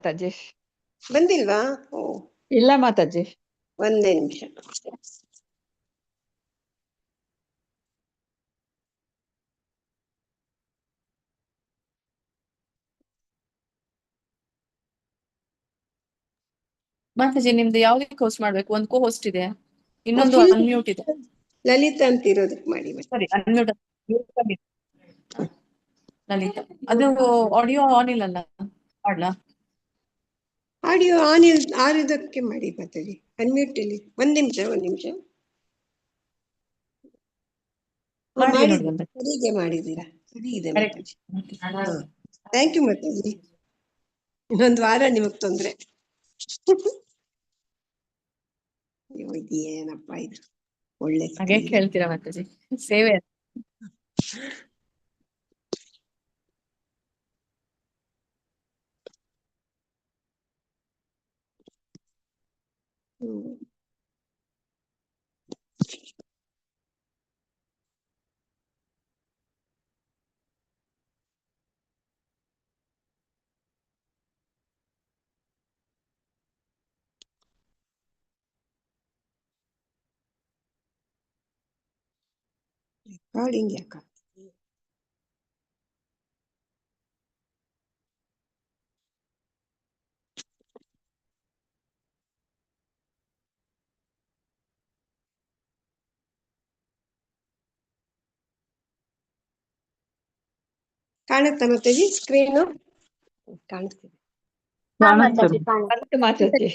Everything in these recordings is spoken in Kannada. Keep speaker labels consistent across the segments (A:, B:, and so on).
A: ಮಾತಾಜಿ.
B: ಬಂದಿಲ್ವಾ? ಓ,
A: ಇಲ್ಲ ಮಾತಾಜಿ.
B: ಒಂದೇ ನಿಮಿಷ.
C: ಮಾತಾಜಿ ನಿಮ್ದು ಯಾವ್ದಕ್ಕೆ ಹೋಸ್ಟ್ ಮಾಡ್ಬೇಕು? ಒಂದು ಕೋ ಹೋಸ್ಟ್ ಇದೆ, ಇನ್ನೊಂದು ಅನ್ಮ್ಯೂಟ್ ಇದೆ.
B: ಲಲಿತಾ ಅಂತ ಇರೋದಕ್ಕೆ ಮಾಡಿ.
C: ಸರಿ, ಅನ್ಮ್ಯೂಟ್ ಲಲಿತಾ. ಅದು ಆಡಿಯೋ ಆನ್ ಇಲ್ಲಲ್ಲ, ಮಾಡ್ಲಾ?
B: ಆಡಿಯೋ ಆರಿದಕ್ಕೆ ಮಾಡಿ ಮಾತಾಡಿ. ಅನ್ಮ್ಯೂಟ್ ಇಲ್ಲಿ. ಒಂದ್ ನಿಮಿಷ. ಸರಿಗೆ ಮಾಡಿದ್ದೀರಾ? ಸರಿ ಇದೆ ಮಾತಾಜಿ. Thank you Mataji. ಇನ್ನೊಂದು ವಾರ ನಿಮಗ್ ತೊಂದ್ರೆ. ಏನಪ್ಪ ಇದು ಒಳ್ಳೆ
C: ಹಾಗೆ ಕೇಳ್ತೀರಾ ಮಾತಾಜಿ? ಸೇವೆ.
B: ರೆಕಾರ್ಡಿಂಗ್ ಯಾಕ? ಕಾಣುತ್ತಾ ಮಾತಾಜಿ? ಸ್ಕ್ರೀನು ಕಾಣಿಸ್ತಿದೆ.
A: ಮಾತಾಜಿ.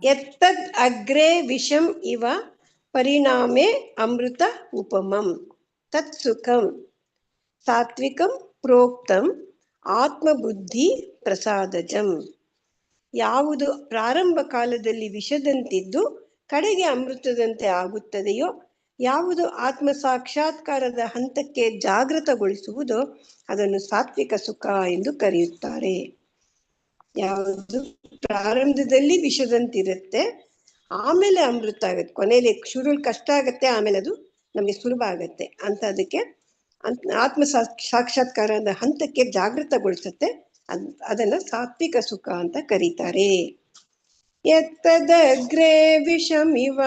B: ಎತ್ತದ್ ಅಗ್ರೆ ವಿಷಂ ಇವ ಪರಿಣಾಮೆ ಅಮೃತ ಉಪಮಂ ತತ್ ಸುಖಂ ಸಾತ್ವಿಕಂ ಪ್ರೋಕ್ತಂ ಆತ್ಮಬುದ್ಧಿ ಪ್ರಸಾದಜಂ. ಯಾವುದು ಪ್ರಾರಂಭ ಕಾಲದಲ್ಲಿ ವಿಷದಂತಿದ್ದು ಕಡೆಗೆ ಅಮೃತದಂತೆ ಆಗುತ್ತದೆಯೋ, ಯಾವುದು ಆತ್ಮ ಸಾಕ್ಷಾತ್ಕಾರದ ಹಂತಕ್ಕೆ ಜಾಗೃತಗೊಳಿಸುವುದೋ ಅದನ್ನು ಸಾತ್ವಿಕ ಸುಖ ಎಂದು ಕರೆಯುತ್ತಾರೆ. ಯಾವುದು ಪ್ರಾರಂಭದಲ್ಲಿ ವಿಷದಂತಿರುತ್ತೆ, ಆಮೇಲೆ ಅಮೃತ ಆಗುತ್ತೆ, ಕೊನೆಯಲ್ಲಿ ಶುರುವಲ್ಲಿ ಕಷ್ಟ ಆಗತ್ತೆ, ಆಮೇಲೆ ಅದು ನಮ್ಗೆ ಸುಲಭ ಆಗತ್ತೆ ಅಂತ, ಅದಕ್ಕೆ ಆತ್ಮ ಸಾಕ್ಷಾತ್ಕಾರದ ಹಂತಕ್ಕೆ ಜಾಗೃತಗೊಳಿಸುತ್ತೆ. ಅದನ್ನ ಸಾತ್ವಿಕ ಸುಖ ಅಂತ ಕರೀತಾರೆ. ಎತ್ತದಗ್ರೆ ವಿಷಮಿವ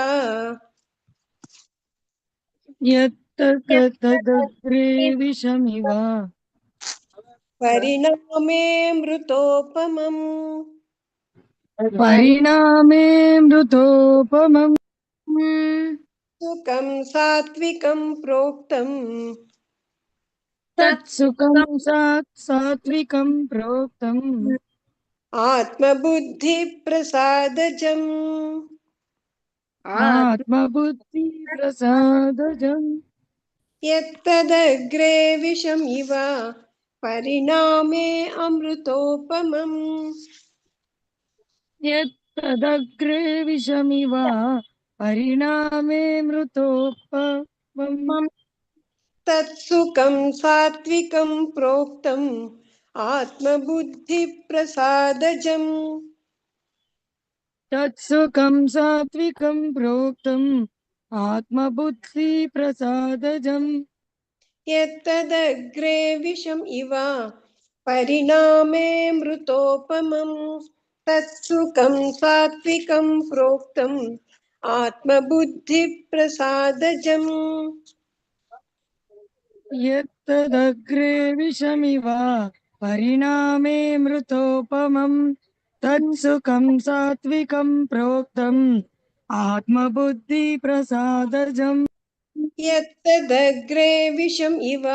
B: ಪರಿಣಾಮೇ ಮೃತೋಪಮಂ ಸುಖಂ ಸಾತ್ವಿಕಂ ಪ್ರೋಕ್ತಂ ಆತ್ಮಬುದ್ಧಿ ಪ್ರಸಾದಜಂ. ಯತ್ತದಗ್ರೆ ವಿಷಂ ಇವ ಪರಿಣಾಮೇ ಅಮೃತೋಪಮಂ ತತ್ಸುಖಂ ಸಾತ್ವಿಕಂ ಪ್ರೋಕ್ತಂ ಆತ್ಮಬುದ್ಧಿ ಪ್ರಸಾದಜಂ. ಯತ್ತದಗ್ರೆ ವಿಷಂ ಇವ ಪರಿಣಾಮೇ ಮೃತೋಪಮಂ ತತ್ಸುಖಂ ಸಾತ್ವಿಕಂ ಪ್ರೋಕ್ತಂ ಆತ್ಮಬುದ್ಧಿ ಪ್ರಸಾದಜಂ.
D: ಯತ್ತದಗ್ರೆ ವಿಷಮಿವ ಪರಿಣಾಮೇ ಮೃತೋಪಮಂ ತತ್ಸುಖಂ ಸಾತ್ವಿಕಂ ಪ್ರೋಕ್ತಂ ಆತ್ಮಬುದ್ಧಿ ಪ್ರಸಾದಜಂ.
B: ಯತ್ತದಗ್ರೆ ವಿಷಂ ಇವ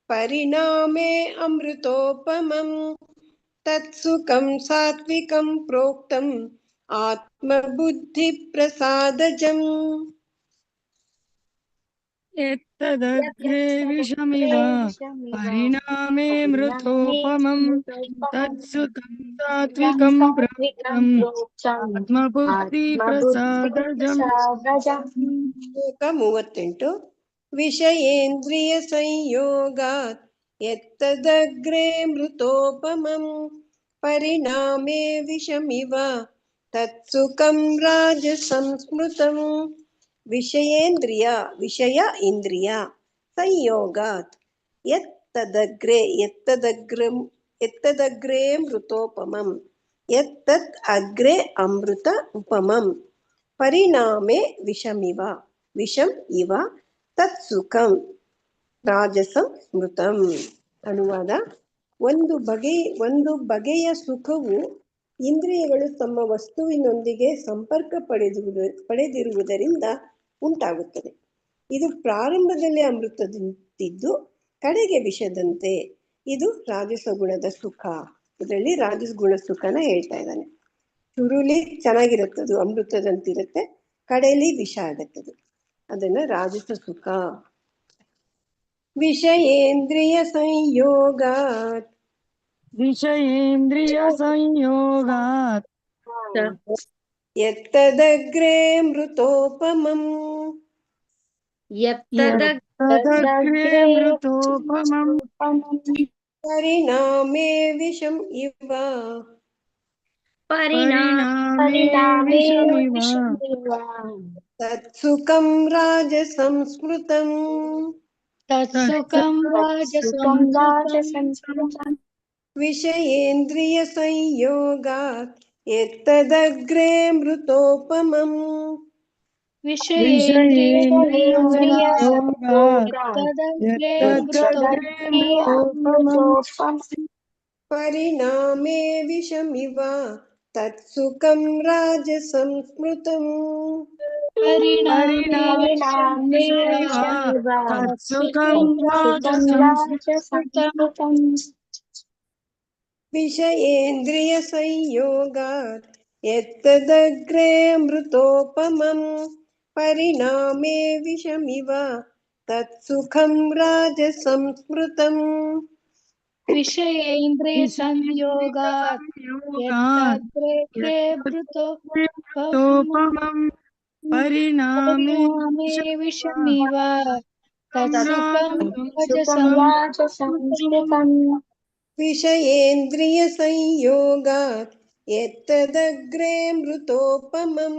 B: ಪರಿಣಾಮೇ ಅಮೃತೋಪಮಂ ತತ್ಸುಖಂ ಸಾತ್ವಿಕಂ ಪ್ರೋಕ್ತಂ ಆತ್ಮಬುದ್ಧಿ ಪ್ರಸಾದಜಂ.
D: ಯತ್ತದಗ್ರೆ ವಿಷಮಿವ ಪರಿಣಾಮೇ ಮೃತೋಪಮಂ ತತ್ಸುಖಂ ಸಾತ್ವಿಕಂ ಪ್ರೋಕ್ತಂ ಆತ್ಮಬುದ್ಧಿ ಪ್ರಸಾದಜಂ.
B: 38. ವಿಷಯೇಂದ್ರಿಯ ಸಂಯೋಗಾತ್ ಯತ್ತದಗ್ರೆ ಮೃತೋಪಮಂ ಪರಿಣಾಮೇ ವಿಷಮಿವ ತತ್ಸುಖಂ ರಾಜಸಂ ಸ್ಮೃತಂ. ವಿಷಯೇಂದ್ರಿಯ ವಿಷಯ ಇಂದ್ರಿಯ ಸಂಯೋಗಾತ್ ಯತ್ತದಗ್ರೆ ಎತ್ತದಗ್ರೇ ಮೃತೋಪಮಂ ಎತ್ತತ್ ಅಗ್ರೆ ಅಮೃತ ಉಪಮಂ ಪರಿಣಾಮೆ ವಿಷಮಿವ ವಿಷಂ ಇವ ತತ್ ಸುಖಂ ರಾಜಸಂ ಸ್ಮೃತಂ. ಅನುವಾದ: ಒಂದು ಬಗೆಯ ಸುಖವು ಇಂದ್ರಿಯಗಳು ತಮ್ಮ ವಸ್ತುವಿನೊಂದಿಗೆ ಸಂಪರ್ಕ ಪಡೆದಿರುವುದರಿಂದ ಉಂಟಾಗುತ್ತದೆ. ಇದು ಪ್ರಾರಂಭದಲ್ಲಿ ಅಮೃತದಂತಿದ್ದು ಕಡೆಗೆ ವಿಷದಂತೆ. ಇದು ರಾಜಸ ಗುಣದ ಸುಖ. ಇದರಲ್ಲಿ ರಾಜಸ ಗುಣ ಸುಖನ ಹೇಳ್ತಾ ಇದ್ದಾನೆ. ಶುರುಲಿ ಚೆನ್ನಾಗಿರುತ್ತದು, ಅಮೃತದಂತಿರುತ್ತೆ, ಕಡೆಯಲ್ಲಿ ವಿಷ ಆಗತ್ತದು, ಅದನ್ನ ರಾಜಸ ಸುಖ. ವಿಷಯೇಂದ್ರಿಯ ಸಂಯೋಗಾತ್
D: ವಿಷಯೇಂದ್ರಿಯ ಸಂಯೋಗಾತ್
B: ಎತ್ತದಗ್ರೇ ಮೃತೋಪಮಂ
D: ಯತ್ತದಗ್ರೇ ಮೃತೋಪಮಂ
B: ಪರಿಣಾಮೇ ವಿಷಂ ಇವ
D: ಪರಿಣಾಮೇ ವಿಷಮಿವ
B: ತತ್ಸುಖಂ ರಾಜಸಂ ಸ್ಮೃತಂ.
D: ತತ್ಸುಖಂ ರಾಜಸಂ
B: ವಿಷಯೇಂದ್ರಿಯ ಸಂಯೋಗಾತ್ ಎತ್ತದಗ್ರೇ ಮೃತೋಪಮಂ
D: ವಿಷಯೇಂದ್ರಿಯ ಸಂಯೋಗಾತ್ ಯತ್ತದಗ್ರೇ ಮೃತೋಪಮಂ
B: ಪರಿಣಾಮೇ ವಿಷಮಿವ ತತ್ಸುಖಂ ರಾಜಸಂ ಸ್ಮೃತಂ.
D: ಪರಿಣಾಮೇ ವಿಷಮಿವ ತತ್ಸುಖಂ ರಾಜಸಂ
B: ವಿಷಯೇಂದ್ರಿಯ ಸಂಯೋಗಾತ್ ಎತ್ತದಗ್ರೇ ಮೃತೋಪಮಂ ಪರಿಣಾಮೇ ವಿಷಮಿವ ತತ್ಸುಖಂ ರಾಜಸಂ ಸ್ಮೃತಂ.
A: ವಿಷಯೇಂದ್ರಿಯ ಸಂಯೋಗಾತ್ ಯತ್ತಗ್ರೇ ಮೃತೋಪಮಂ
D: ಪರಿಣಾಮೇ
A: ವಿಷಮಿವ ತತ್ಸುಖಂ ರಾಜಸಂ ಸ್ಮೃತಂ.
B: ವಿಷಯೇಂದ್ರಿಯ ಸಂಯೋಗಾತ್ ಎತ್ತದಗ್ರೇ ಮೃತೋಪಮಂ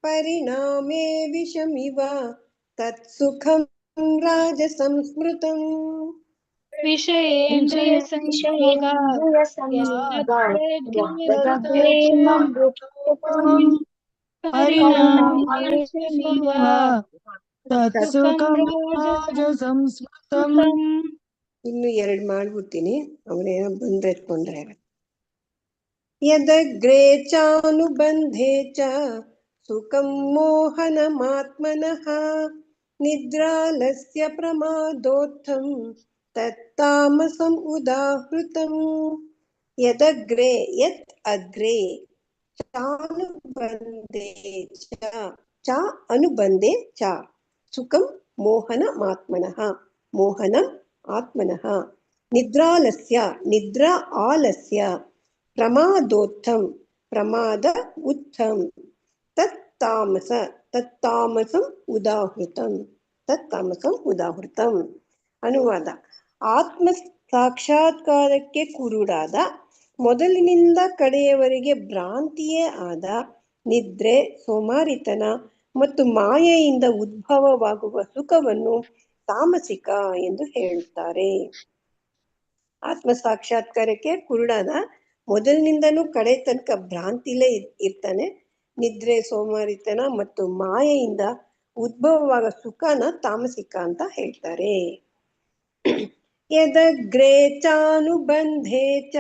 B: ಪರಿಣಾಮೇ ವಿಷಮಿವ ತತ್ಸುಖಂ ರಾಜಸಂ ಸ್ಮೃತಂ.
A: ವಿಷಯೇಂದ್ರಿಯ ಸಂಯೋಗಾತ್ ಯತ್ತಗ್ರೇ ಮೃತೋಪಮಂ ಪರಿಣಾಮೇ ವಿಷಮಿವ
D: ತತ್ಸುಖಂ ರಾಜಸಂ ಸ್ಮೃತಂ.
B: ಇನ್ನು 2 ಮಾಡ್ಬಿಡ್ತೀನಿ, ಅವನೇನೋ ಬಂದ್ರೆ ಎತ್ಕೊಂಡ್ರೆ. ಯದಗ್ರೇ ಚಾನುಬಂಧೇ ಚ ಸುಖಂ ಮೋಹನಮಾತ್ಮನಃ ನಿದ್ರಾಲಸ್ಯ ಪ್ರಮಾದೋತ್ಥಂ ತತ್ತಾಮಸಂ ಉದಾಹೃತಂ. ಯದಗ್ರೇ ಯತ್ ಅಗ್ರೇ ಚಾನುಬಂಧೇ ಚ ಅನುಬಂಧೇ ಚ ಸುಖಂ ಮೋಹನಮಾತ್ಮನಃ ಮೋಹನಂ ಆತ್ಮನಃ ನಿದ್ರಾಲಸ್ಯ ನಿದ್ರಾ ಆಲಸ್ಯ ಪ್ರಮಾದೋತ್ಥಂ ಪ್ರಮಾದ ಉತ್ಥಂ ತತ್ತಾಮಸ ತತ್ತಾಮಸಂ ಉದಾಹೃತಂ ತತ್ತಾಮಸಂ ಉದಾಹೃತಂ. ಅನುವಾದ: ಆತ್ಮ ಸಾಕ್ಷಾತ್ಕಾರಕ್ಕೆ ಕುರುಡಾದ, ಮೊದಲಿನಿಂದ ಕಡೆಯವರೆಗೆ ಭ್ರಾಂತಿಯೇ ಆದ ನಿದ್ರೆ, ಸೋಮಾರಿತನ ಮತ್ತು ಮಾಯೆಯಿಂದ ಉದ್ಭವವಾಗುವ ಸುಖವನ್ನು ತಾಮಸಿಕ ಎಂದು ಹೇಳುತ್ತಾರೆ. ಆತ್ಮ ಸಾಕ್ಷಾತ್ಕಾರಕ್ಕೆ ಕುರುಡಾದ, ಮೊದಲಿನಿಂದನೂ ಕಡೆ ತನಕ ಭ್ರಾಂತಿಲೇ ಇರ್ತಾನೆ. ನಿದ್ರೆ, ಸೋಮಾರಿತನ ಮತ್ತು ಮಾಯೆಯಿಂದ ಉದ್ಭವವಾದ ಸುಖನ ತಾಮಸಿಕ ಅಂತ ಹೇಳ್ತಾರೆ. ಯದಗ್ರೇ ಚಾನುಬಂಧೇ ಚ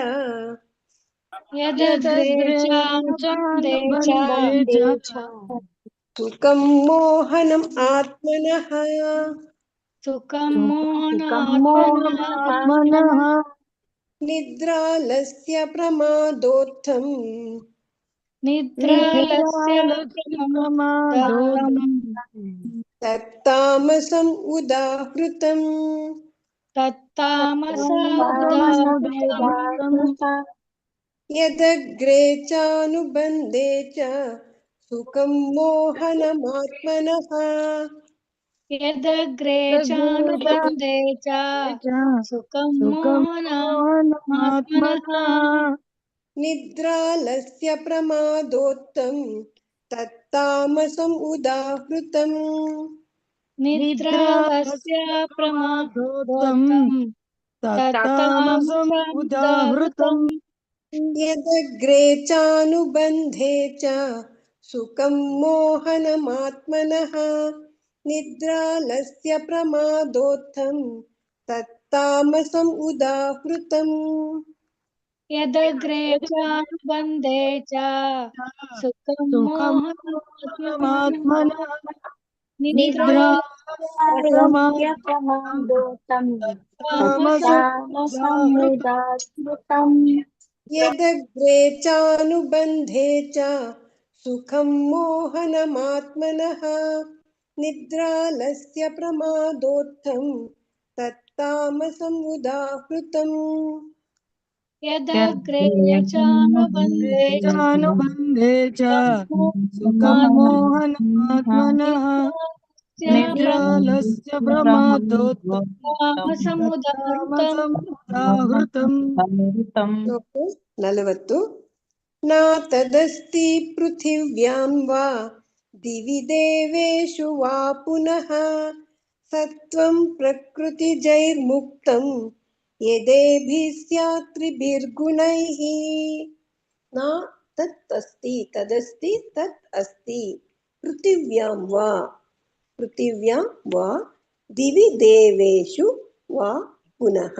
B: ಸುಖಂ ಮೋಹನಂ ಆತ್ಮನಃ
A: ಸುಖಂ ಮೋಹನಾತ್ಮನಃ
B: ನಿದ್ರಾಲಸ್ಯ ಪ್ರಮಾದೋತ್ಥಂ
A: ನಿದ್ರಾಲಸ್ಯ ಪ್ರಮಾದೋತ್ಥಂ
B: ತತ್ತಾಮಸಂ ಉದಾಹೃತಂ.
A: ತತ್ತಾಮಸೋದಾಹೃತಂ.
B: ಯದಗ್ರೇ ಚಾನುಬಂಧೇ ಚ ಸುಖಂ ಮೋಹನಮಾತ್ಮನಃ
A: ಯದಗ್ರೇ ಚಾನುಬಂಧೇ ಚ ಸುಖಂ ಮೋಹನಾತ್ಮನಃ
B: ನಿದ್ರಾಲಸ್ಯ ಪ್ರಮಾದೋತ್ಥಂ ತತ್ತಾಮಸಂ ಉದಾಹೃತಂ.
A: ನಿದ್ರಾಲಸ್ಯ ಪ್ರಮಾದೋತ್ಥಂ
D: तत्तामसम् उदाहृतम्
B: यदग्रे चानुबन्धे च सुखं मोहनमात्मनः निद्रालस्य प्रमादोत्थं तत्तामसम् उदाहृतम्
A: यदग्रे चानुबन्धे च सुखं
D: सुखं
A: मोहनमात्मनः
D: निद्रा
E: प्रमादोत्तम
D: तामसमुदाहृतम्
B: यदग्रे चानुबन्धे च सुखं मोहनमात्मनः निद्रालस्य प्रमादोत्थं तत्तामसम् उदाहृतम्
A: यदग्रे चानुबन्धे च
D: चानुबन्धे च सुखं मोहनमात्मनः निद्रालस्य
A: तामसमुदाहृतम्
D: तामसमुदाहृतम्
B: 40 न तदस्ति पृथिव्यां वा दिवि देवेषु वा पुनः सत्त्वं प्रकृतिजैर्मुक्तं यदेभिः स्यात् त्रिभिर्गुणैः न तत् अस्ति तदस्ति तत् अस्ति पृथिव्यां वा दिवि देवेषु वा पुनः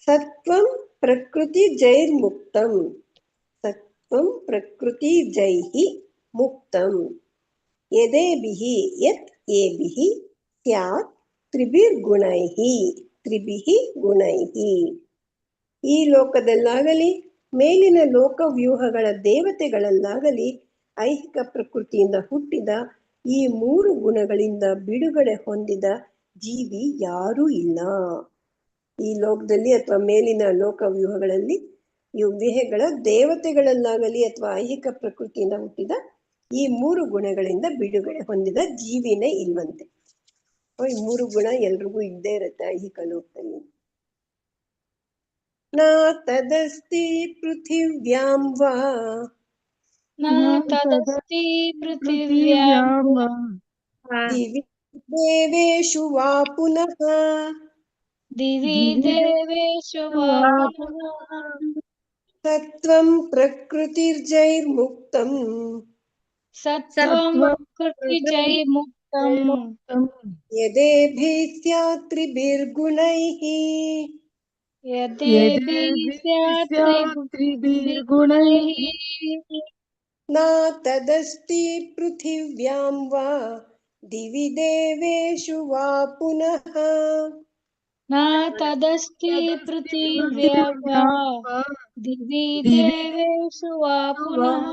B: सत्त्वं प्रकृतिजैर्मुक्तं सत्त्वं प्रकृतिजैः मुक्तं यदेभिः यत् येभिः स्यात् त्रिभिर्गुणैः ಈ ಲೋಕದಲ್ಲಾಗಲಿ ಮೇಲಿನ ಲೋಕವ್ಯೂಹಗಳ ದೇವತೆಗಳಲ್ಲಾಗಲಿ ಐಹಿಕ ಪ್ರಕೃತಿಯಿಂದ ಹುಟ್ಟಿದ ಈ 3 ಗುಣಗಳಿಂದ ಬಿಡುಗಡೆ ಹೊಂದಿದ ಜೀವಿ ಯಾರೂ ಇಲ್ಲ. ಈ ಲೋಕದಲ್ಲಿ ಅಥವಾ ಮೇಲಿನ ಲೋಕವ್ಯೂಹಗಳಲ್ಲಿ ಈ ದೇಹಗಳ ದೇವತೆಗಳಲ್ಲಾಗಲಿ ಅಥವಾ ಐಹಿಕ ಪ್ರಕೃತಿಯಿಂದ ಹುಟ್ಟಿದ ಈ 3 ಗುಣಗಳಿಂದ ಬಿಡುಗಡೆ ಹೊಂದಿದ ಜೀವಿನೇ ಇಲ್ವಂತೆ. ಈ 3 ಗುಣ ಎಲ್ರಿಗೂ ಇದ್ದೇ ಇರುತ್ತೆ ಐಹಿಕ ಲೋಕದಲ್ಲಿ. ನ ತದಸ್ತಿ ಪೃಥಿವ್ಯಾಂ ವಾ
A: न तदस्ति पृथिव्यां
B: ದಿವಿ ದೇವೇಷು ವಾ ಪುನಃ
A: दिवि देवेषु वा पुनः
B: ಸತ್ವಂ ಪ್ರಕೃತಿರ್ಜೈರ್ಮುಕ್ತಂ
A: सत्त्वं प्रकृतिजैर्मुक्तम्
B: ಯದೇಭಿः ಸ್ಯಾತ್ ತ್ರಿಭಿರ್ಗುಣೈಃ
A: यदेभिः स्यात्
D: त्रिभिर्गुणैः
B: ನ ತದಸ್ತಿ ಪೃಥಿವ್ಯಾಂ ವಾ ದಿವಿ ದೇವೇಷು ವಾ ಪುನಃ
A: न तदस्ति पृथिव्यां वा दिवि देवेषु वा पुनः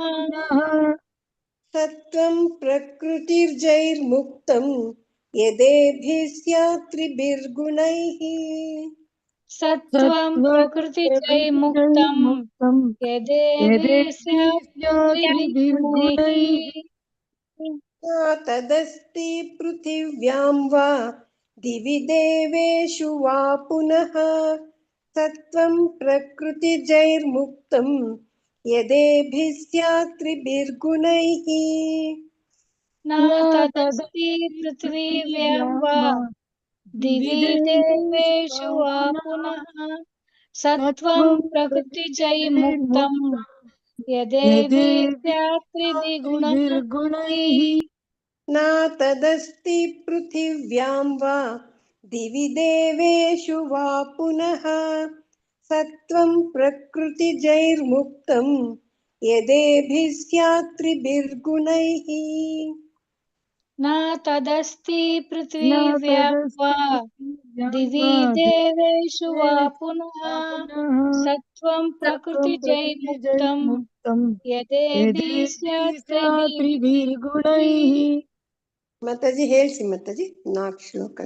B: ಸತ್ವಂ ಪ್ರಕೃತಿರ್ಜೈರ್ಮುಕ್ತಂ ಯದೇಭಿः ಸ್ಯಾತ್ ತ್ರಿಭಿರ್ಗುಣೈಃ
A: सत्त्वं प्रकृतिजैर्मुक्तम् यदेभिः स्यात् त्रिभिर्गुणैः
B: न तदस्ति पृथिव्यां वा दिवि देवेषु वा पुनः सत्वं प्रकृतिजैर्मुक्तं यदेभिः स्यात् त्रिभिर्गुणैः
A: न तदस्ति पृथिव्यां वा दिवि देवेषु वा पुनः सत्त्वं प्रकृतिजैर्मुक्तम् यदेभिः स्यात् त्रिभिर्गुणैः
B: न तदस्ति पृथिव्यां वा दिवि देवेषु वा पुनः सत्त्वं प्रकृतिजैर्मुक्तं यदेभिः स्यात् त्रिभिर्गुणैः
A: न तदस्ति पृथिव्यां वा दिवि देवेषु वा पुनः सत्त्वं प्रकृतिजैर्मुक्तम् यदेभिः स्यात्
D: त्रिभिर्गुणैः
B: ಮಾತಾಜಿ ಹೇಳ್ಸಿ ಮಾತಾಜಿ 4 ಶ್ಲೋಕ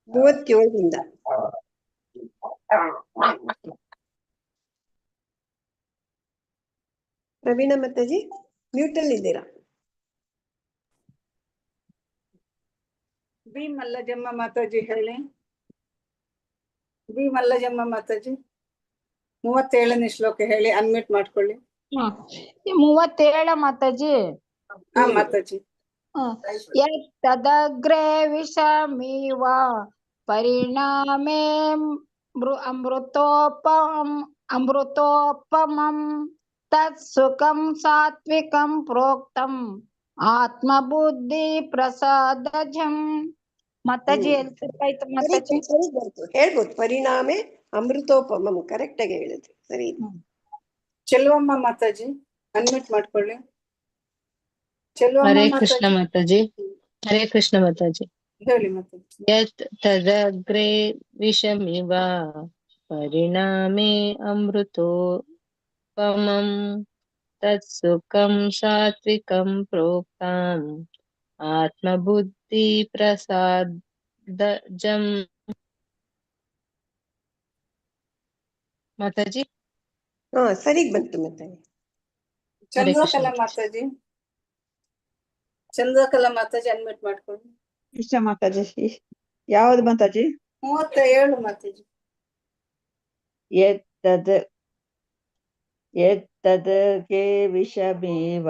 B: 37ರಿಂದ ಪ್ರವೀಣ ಮಾತಾಜಿ ಮ್ಯೂಟ್ ಅಲ್ಲಿ ಇದ್ದೀರಾ?
F: ಬಿ ಮಲ್ಲಜಮ್ಮ ಮಾತಾಜಿ ಹೇಳಿ. ಬಿ ಮಲ್ಲಜಮ್ಮ ಮಾತಾಜಿ 37ನೇ ಶ್ಲೋಕ ಹೇಳಿ, ಅನ್ಮ್ಯೂಟ್ ಮಾಡ್ಕೊಳ್ಳಿ.
E: 37 ಮಾತಾಜಿ.
F: ಹಾ ಮಾತಾಜಿ.
A: यत्तदग्रे विषमिव परिणामे अमृतोपमम् तत्सुखं सात्विकं प्रोक्तम् ಆತ್ಮಬುದ್ಧಿ ಪ್ರಸಾದಜಂ. ಮಾತಾಜಿ ಹೇಳ್ತಿರ್ತಾಯ್ತು ಮಾತಾಜಿ.
B: ಸರಿ ಬಂತು, ಹೇಳ್ಬೋದು. ಪರಿಣಾಮೆ ಅಮೃತೋಪಮಂ ಕರೆಕ್ಟ್ ಆಗಿ ಹೇಳಿದ್ರಿ, ಸರಿ.
F: ಚೆಲುವಮ್ಮ ಮಾತಾಜಿ ಅನ್ಮ್ಯೂಟ್ ಮಾಡ್ಕೊಳ್ಳಿ. ಚೆಲುವಮ್ಮ
E: ಹರೇ ಕೃಷ್ಣ
F: ಮಾತಾಜಿ
E: ಮಾತಾಜಿ. ಹರೇ ಕೃಷ್ಣ ಮಾತಾಜಿ.
F: ಹೇಳಿ ಮಾತಾಜಿ.
E: ಯತ್ ತದಗ್ರೆ ವಿಷಮಿವ ಪರಿಣಾಮೆ ಅಮೃತೋಪಮಂ ತತ್ಸುಖಂ ಸಾತ್ವಿಕಂ ಪ್ರೋಕ್ತಂ ಆತ್ಮಬುದ್ಧಿ ಪ್ರಸಾದಜಂ. ಮಾತಾಜಿ.
B: ಹಾ, ಸರಿಗ್ ಬಂತು ಮತ್ತೆ.
F: ಚಂದ್ರಕಲಾ ಮಾತಾಜಿ, ಚಂದ್ರಕಲಾ ಮಾತಾಜಿ ಅನ್ಮ್ಯೂಟ್ ಮಾಡ್ಕೊಳ್ಳಿ.
G: ಕೃಷ್ಣ ಮಾತಾಜಿ. ಯಾವ್ದು ಮಾತಾಜಿ?
F: 37 ಮಾತಾಜಿ.
G: ಯತ್ತದಗೆ ವಿಷಮೇವ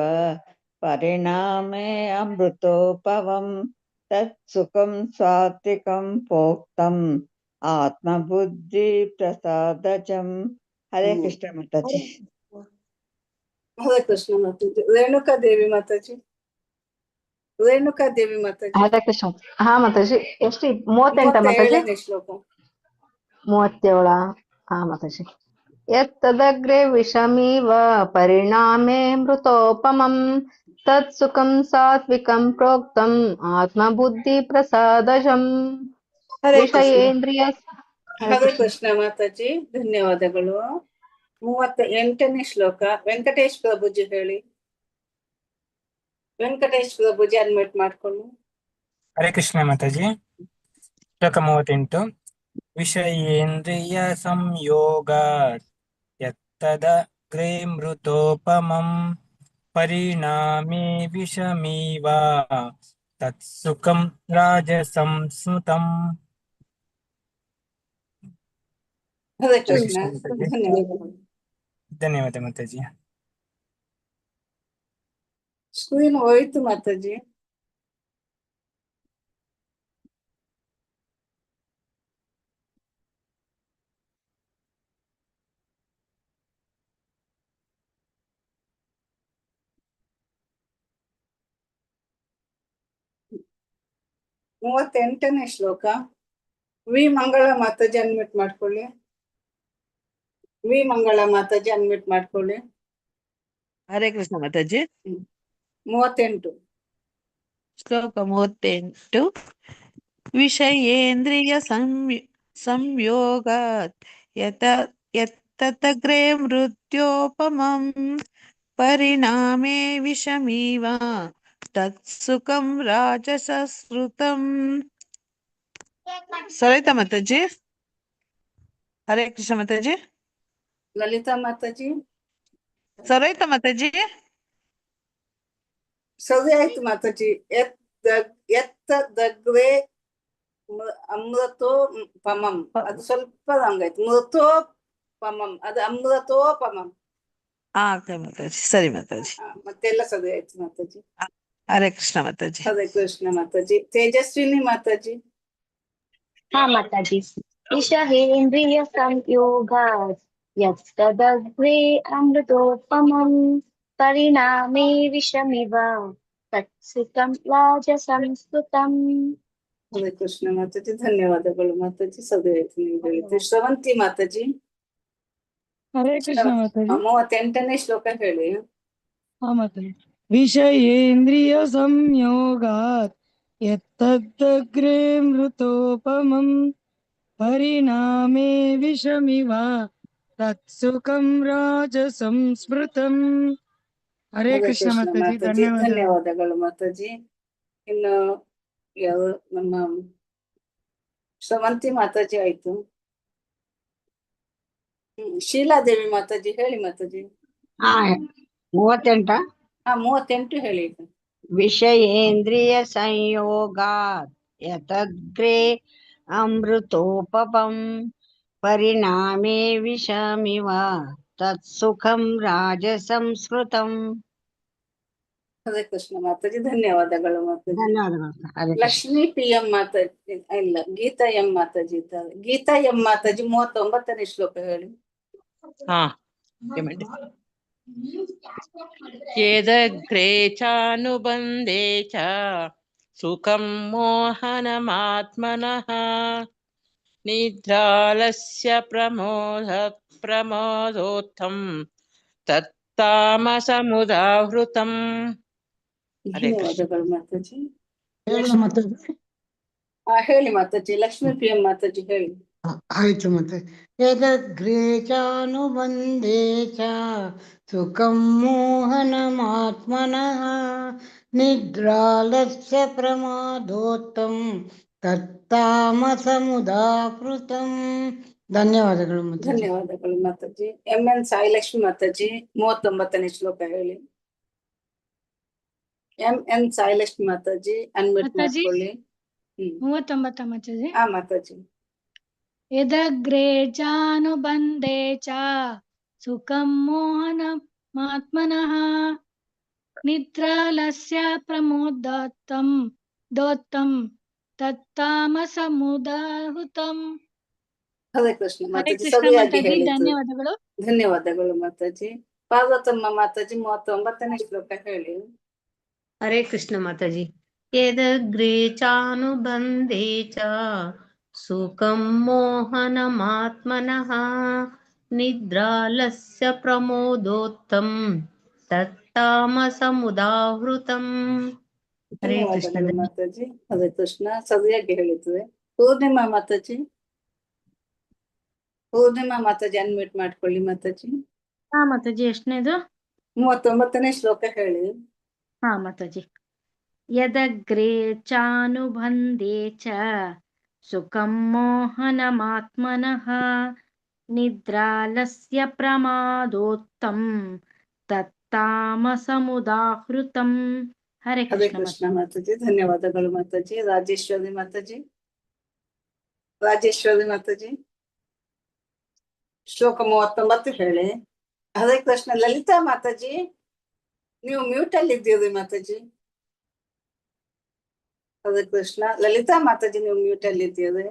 G: ಪರಿಣಾಮೆ ಅಮೃತೋಪಮಂ ತತ್ ಸುಖಂ ಸಾತ್ವಿಕಂ ಪ್ರೋಕ್ತಂ ಆತ್ಮಬುದ್ಧಿ ಪ್ರಸಾದಜಂ. ಹರೇ ಕೃಷ್ಣ ಮಾತಾಜಿ.
F: ಹರೇ ಕೃಷ್ಣ ಮಾತಾಜಿ. ರೇಣುಕಾ ದೇವಿ ಮಾತಾಜಿ, ರೇಣುಕಾ ದೇವಿ ಮಾತಾಜಿ.
H: ಹರೇ ಕೃಷ್ಣ. ಹಾ ಮಾತಾಜಿ. ಎಷ್ಟು 38 ಮಾತಾಜಿ?
F: 37ನೇ ಶ್ಲೋಕ.
H: 37. ಹಾ ಮಾತಾಜಿ. ಯತ್ತದಗ್ರೆ ವಿಷಮಿವ ಪರಿಣಾಮೆ ಮೃತೋಪಮಂ ತತ್ಸುಖಂ ಸಾತ್ವಿಕಂ ಪ್ರೋಕ್ತಂ ಆತ್ಮಬುದ್ಧಿ ಪ್ರಸಾದಜಂ. ವಿಷಯೇಂದ್ರಿಯ.
F: ಹರೇ ಕೃಷ್ಣ ಮಾತಾಜಿ, ಧನ್ಯವಾದಗಳು. 38ನೇ ಶ್ಲೋಕ. ವೆಂಕಟೇಶ್ ಪ್ರಭುಜಿ ಹೇಳಿ. ವೆಂಕಟೇಶ್ ಪ್ರಭುಜಿ ಅನ್ಮ್ಯೂಟ್ ಮಾಡ್ಕೊಳ್ಳಿ.
I: ಹರೇ ಕೃಷ್ಣ ಮಾತಾಜಿ. ಶ್ಲೋಕ 38. ವಿಷಯೇಂದ್ರಿಯ ಸಂಯೋಗ ಯತ್ತದಗ್ರೆ ಮೃತೋಪಮಂ ಪರಿಣಾಮೇ ವಿಷಮೀವ ತತ್ಸುಖಂ ರಾಜಸಂ ಸ್ಮೃತಂ.
F: ಹರೇ ಕೃಷ್ಣ, ಧನ್ಯವಾದಗಳು.
I: ಧನ್ಯವಾದ ಮಾತಾಜಿ.
F: ಸ್ಕ್ರೀನ್ ಹೋಯ್ತು ಮಾತಾಜಿ. ಮೂವತ್ತೆಂಟನೇ ಶ್ಲೋಕ. ವಿ ಮಂಗಳ ಮಾತಾಜಿ ಅನ್ಮ್ಯೂಟ್ ಮಾಡ್ಕೊಳ್ಳಿ. ವಿ ಮಂಗಳ ಮಾತಾಜಿ ಅನ್ಮ್ಯೂಟ್ ಮಾಡ್ಕೊಳ್ಳಿ.
J: ಹರೇ ಕೃಷ್ಣ ಮಾತಾಜಿ.
F: 38
J: ಶ್ಲೋಕ 38. ವಿಷಯೇಂದ್ರಿಯ ಸಂಯೋಗಾತ್ ಯತ್ತದಗ್ರೆ ಮೃತ್ಯೋಪಮಂ ಪರಿಣಾಮೇ ವಿಷಮೀವ ತತ್ಸುಖಂ ರಾಜಸಸ್ಮೃತಂ. ಸರಿತಾ ಮಾತಾಜಿ? ಹರೇ ಕೃಷ್ಣ ಮಾತಾಜಿ.
F: ಲಲಿತಾ ಮಾತಾಜಿ.
J: ಸರಿತಾ ಮಾತಾಜಿ?
F: ಸರಿ ಆಯ್ತು ಮಾತಾಜಿ. ಎತ್ತದಗ್ರೆ ಅಮೃತೋಪಮಂ, ಅದು ಸ್ವಲ್ಪ ಹಂಗಾಯ್ತು. ಮೃತೋಪಮಂ, ಅದು ಅಮೃತೋಪಮಂ.
J: ಓಕೆ ಮಾತಾಜಿ, ಸರಿ ಮಾತಾಜಿ.
F: ಮತ್ತೆಲ್ಲ ಸರಿ ಆಯ್ತು ಮಾತಾಜಿ.
J: ಹರೇ ಕೃಷ್ಣ ಮಾತಾಜಿ.
F: ಹರೇ ಕೃಷ್ಣ ಮಾತಾಜಿ. ತೇಜಸ್ವಿನಿ ಮಾತಾಜಿ.
K: ಹಾ ಮಾತಾಜಿ. ವಿಷಯೇಂದ್ರಿಯ ಸಂಯೋಗಾತ್ ಯತ್ತದಗ್ರೆ ಅಮೃತೋಪಮಂ ಪರಿಣಾಮೇ ವಿಷಮಿವ ತತ್ಸುಖಂ ರಾಜಸಂ ಸ್ಮೃತಂ.
F: ಹರೇ ಕೃಷ್ಣ ಮಾತಾಜಿ, ಧನ್ಯವಾದಗಳು ಮಾತಾಜಿ. ಸರಿ ಆಯ್ತು ನೀವು ಹೇಳಿದ್ದು. ಶ್ರವಂತಿ ಮಾತಾಜಿ.
D: ಹರೇ ಕೃಷ್ಣ ಮಾತಾಜಿ.
F: 38ನೇ ಶ್ಲೋಕ ಹೇಳಿ.
D: ಹಾ ಮಾತಾಜಿ. ವಿಷಯೇಂದ್ರಿಯ ಸಂಯೋಗಾತ್ ಯತ್ತದಗ್ರೆ ಮೃತೋಪಮಂ ಪರಿಣಾಮೇ ವಿಷಮಿವ ತತ್ಸುಖಂ ರಾಜಸಂ ಸ್ಮೃತಂ. ಹರೇ ಕೃಷ್ಣ ಮಾತಾಜಿ.
F: ಧನ್ಯವಾದಗಳು ಮಾತಾಜಿ. ಇನ್ನು ಯಾವ ನಮ್ಮ ಶ್ರವಂತಿ ಮಾತಾಜಿ ಆಯ್ತು. ಶೀಲಾದೇವಿ ಮಾತಾಜಿ ಹೇಳಿ ಮಾತಾಜಿ.
L: 38.
F: 38 ಹೇಳಿ.
L: ವಿಷಯೇಂದ್ರಿಯ ಸಂಯೋಗಾತ್ ಯತಗ್ರೆ ಅಮೃತೋಪಮಂ ಪರಿಣಾಮೇ ವಿಷಮಿವ ತತ್ಸುಖಂ ರಾಜಸಂ ಸ್ಮೃತಂ.
F: ಹರೇ ಕೃಷ್ಣ ಮಾತಾಜಿ, ಧನ್ಯವಾದಗಳು ಮಾತಾಜಿ.
L: ಧನ್ಯವಾದಗಳು. ಹರೇ ಕೃಷ್ಣ.
F: ಲಕ್ಷ್ಮೀ ಪಿ ಎಂ ಮಾತಾಜಿ, ಇಲ್ಲ ಗೀತಾ ಎಂ ಮಾತಾಜಿ ಇದ್ದಾರೆ. ಗೀತಾ ಎಂ ಮಾತಾಜಿ 39ನೇ ಶ್ಲೋಕ ಹೇಳಿ.
J: ಹಾ ಯದಗ್ರೇ ಚಾನುಬಂಧೇ ಚ ಸುಖಂ ಮೋಹನಮಾತ್ಮನಃ ನಿದ್ರಾಲಸ್ಯ ಪ್ರಮೋದೋತ್ಥಂ ತತ್ತಾಮಸಮುದಾಹೃತಂ. ಹರೇ ಕೃಷ್ಣ.
F: ಧನ್ಯವಾದಗಳು ಮಾತಾಜಿ.
D: ಹೇಳಿ
F: ಹೇಳಿ
D: ಮಾತಾಜಿ.
F: ಮಾತಾಜಿ. ಲಕ್ಷ್ಮೀ ಪಿ ಎಂ ಮಾತಾಜಿ ಹೇಳಿ.
D: ಆಯ್ತು ಮತ್ತೆ. ಯದಗ್ರೇ ಚಾನುಬಂಧೇ ಚ ಸುಖಂ ಮೋಹನಮಾತ್ಮನಃ ನಿದ್ರಾಲಸ್ಯ ಪ್ರಮಾದೋತ್ತಂ ತತ್ತಾಮಸಮುದಾಹೃತಂ. ಧನ್ಯವಾದಗಳು ಮಾತಾಜಿ.
F: ಧನ್ಯವಾದಗಳು ಮಾತಾಜಿ. ಎಂ ಎನ್ ಸಾಯಿಲಕ್ಷ್ಮಿ ಮಾತಾಜಿ 39ನೇ ಶ್ಲೋಕ ಹೇಳಿ. M N Sailakshmi mataji unmute
M: ಮಾತಾಜಿ
F: ಮಾಡ್ಕೊಳ್ಳಿ.
M: 39 ಮಾತಾಜಿ.
F: ಆ ಮಾತಾಜಿ.
M: ಯದಗ್ರೇ ಚಾನುಬಂಧೇ ಚ ಸುಖಂ ಮೋಹನಮಾತ್ಮನಃ ನಿದ್ರಾಲಸ್ಯ ಪ್ರಮೋದೋತ್ತಂ ತತ್ತಾಮಸಮುದಾಹೃತಂ.
F: ಹರೇ ಕೃಷ್ಣ
M: ಹರೇ
F: ಮಾತಾಜಿ.
M: ಕೃಷ್ಣ
F: ಸರಿಯಾಗಿ
M: ಮಾತಾಜಿ,
F: ಹೇಳಿತು.
M: ಧನ್ಯವಾದಗಳು.
F: ಧನ್ಯವಾದಗಳು ಮಾತಾಜಿ. ಪಾರ್ವತಮ್ಮ ಮಾತಾಜಿ 39ನೇ ಶ್ಲೋಕ ಹೇಳಿ.
E: ಹರೇ ಕೃಷ್ಣ ಮಾತಾಜಿ. ಯದಗ್ರೇ ಚಾನುಬಂಧೇ ಚ ಸುಖಂ ಮೋಹನಮಾತ್ಮನಃ ನಿದ್ರಾಲಸ್ಯ ಪ್ರಮೋದೋತ್ತಂ ತತ್ತಾಮಸಮುದಾಹೃತಂ. ಹರೇ ಕೃಷ್ಣ.
F: ಧನ್ಯವಾದಗಳು ಮಾತಾಜಿ. ಹರೇ ಕೃಷ್ಣ, ಸರಿಯಾಗಿ ಹೇಳಿರ್ತದೆ. ಪೂರ್ಣಿಮಾ ಮಾತಾಜಿ. ಪೂರ್ಣಿಮಾ ಮಾತಾಜಿ ಅನ್ಮ್ಯೂಟ್ ಮಾಡ್ಕೊಳ್ಳಿ ಮಾತಾಜಿ.
M: ಹಾ ಮಾತಾಜಿ, ಎಷ್ಟನೇದು?
F: 39ನೇ ಶ್ಲೋಕ ಹೇಳಿ.
M: ಹಾ ಮಾತಾಜಿ. ಯದಗ್ರೇ ಚಾನುಬಂಧೇ ಚ ಸುಖಂ ಮೋಹನಮಾತ್ಮನಃ ನಿದ್ರಾಲಸ್ಯ ಪ್ರಮಾದೋತ್ತಂ ತತ್ತಾಮಸಮುದಾಹೃತಂ. ಹರೇ
F: ಹರೇ
M: ಕೃಷ್ಣ
F: ಕೃಷ್ಣ
M: ಮಾತಾಜಿ.
F: ಮಾತಾಜಿ. ಧನ್ಯವಾದಗಳು ಮಾತಾಜಿ. ರಾಜೇಶ್ವರಿ ಮಾತಾಜಿ. ರಾಜೇಶ್ವರಿ ಮಾತಾಜಿ ಶ್ಲೋಕ 39 ಹೇಳಿ. ಹರೇ ಕೃಷ್ಣ. ಲಲಿತಾ ಮಾತಾಜಿ ನೀವು ಮ್ಯೂಟ್ ಅಲ್ಲಿ ಇದ್ದೀರಿ ಮಾತಾಜಿ. ಹರೇ ಕೃಷ್ಣ. ಲಲಿತಾ ಮಾತಾಜಿ ನೀವು ಮ್ಯೂಟ್ ಅಲ್ಲಿ ಇದ್ದೀರಿ.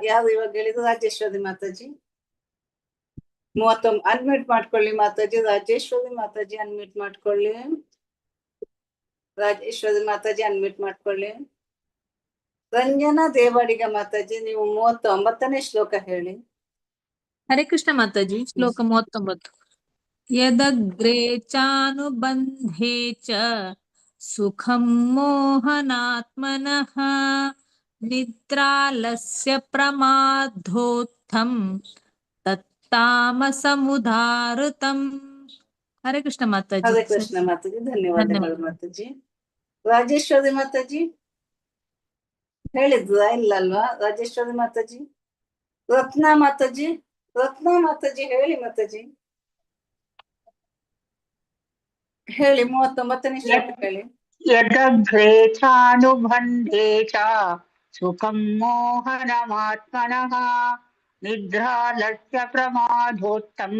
F: ಯಾರು ಇವಾಗ ಹೇಳಿದ್ರು? ರಾಜೇಶ್ವರಿ ಮಾತಾಜಿ 39 ಅನ್ಮ್ಯೂಟ್ ಮಾಡ್ಕೊಳ್ಳಿ ಮಾತಾಜಿ. ರಾಜೇಶ್ವರಿ ಮಾತಾಜಿ ಅನ್ಮ್ಯೂಟ್ ಮಾಡ್ಕೊಳ್ಳಿ. ರಾಜೇಶ್ವರಿ ಮಾತಾಜಿ ಅನ್ಮ್ಯೂಟ್ ಮಾಡ್ಕೊಳ್ಳಿ. ರಂಜನಾ ದೇವಾಡಿಗ ಮಾತಾಜಿ ನೀವು 39ನೇ ಶ್ಲೋಕ ಹೇಳಿ.
C: ಹರೇ ಕೃಷ್ಣ ಮಾತಾಜಿ. ಶ್ಲೋಕ 39. ಯದಗ್ರೇ ಚಾನುಬಂಧೇ ಚ ಸುಖಂ ಮೋಹನಾತ್ಮನಃ ನಿದ್ರಾಲಸ್ಯ ಪ್ರಮಾದೋತ್ಥಂ ತತ್ತಾಮಸಮುದಾಹೃತಂ. ಹರೇ ಕೃಷ್ಣ ಮಾತಾಜಿ.
F: ಹರೇ ಕೃಷ್ಣ ಮಾತಾಜಿ. ಧನ್ಯವಾದಗಳು ಮಾತಾಜಿ. ರಾಜೇಶ್ವರಿ ಮಾತಾಜಿ ಹೇಳಿದ್ರ ಇಲ್ಲ ಅಲ್ವಾ? ರಾಜೇಶ್ವರಿ ಮಾತಾಜಿ. ರತ್ನಾ ಮಾತಾಜಿ. ರತ್ನಾ ಮಾತಾಜಿ ಹೇಳಿ ಮಾತಾಜಿ. ಹೇಳಿ 39ನೇ ಶ್ಲೋಕ ಹೇಳಿ.
N: ಯದಗ್ರೇ ಚಾನುಬಂಧೇ ಚ ಸುಖಂ ಮೋಹನಮಾತ್ಮನಃ ನಿದ್ರಾಲಸ್ಯ ಪ್ರಮಾದೋತ್ತಂ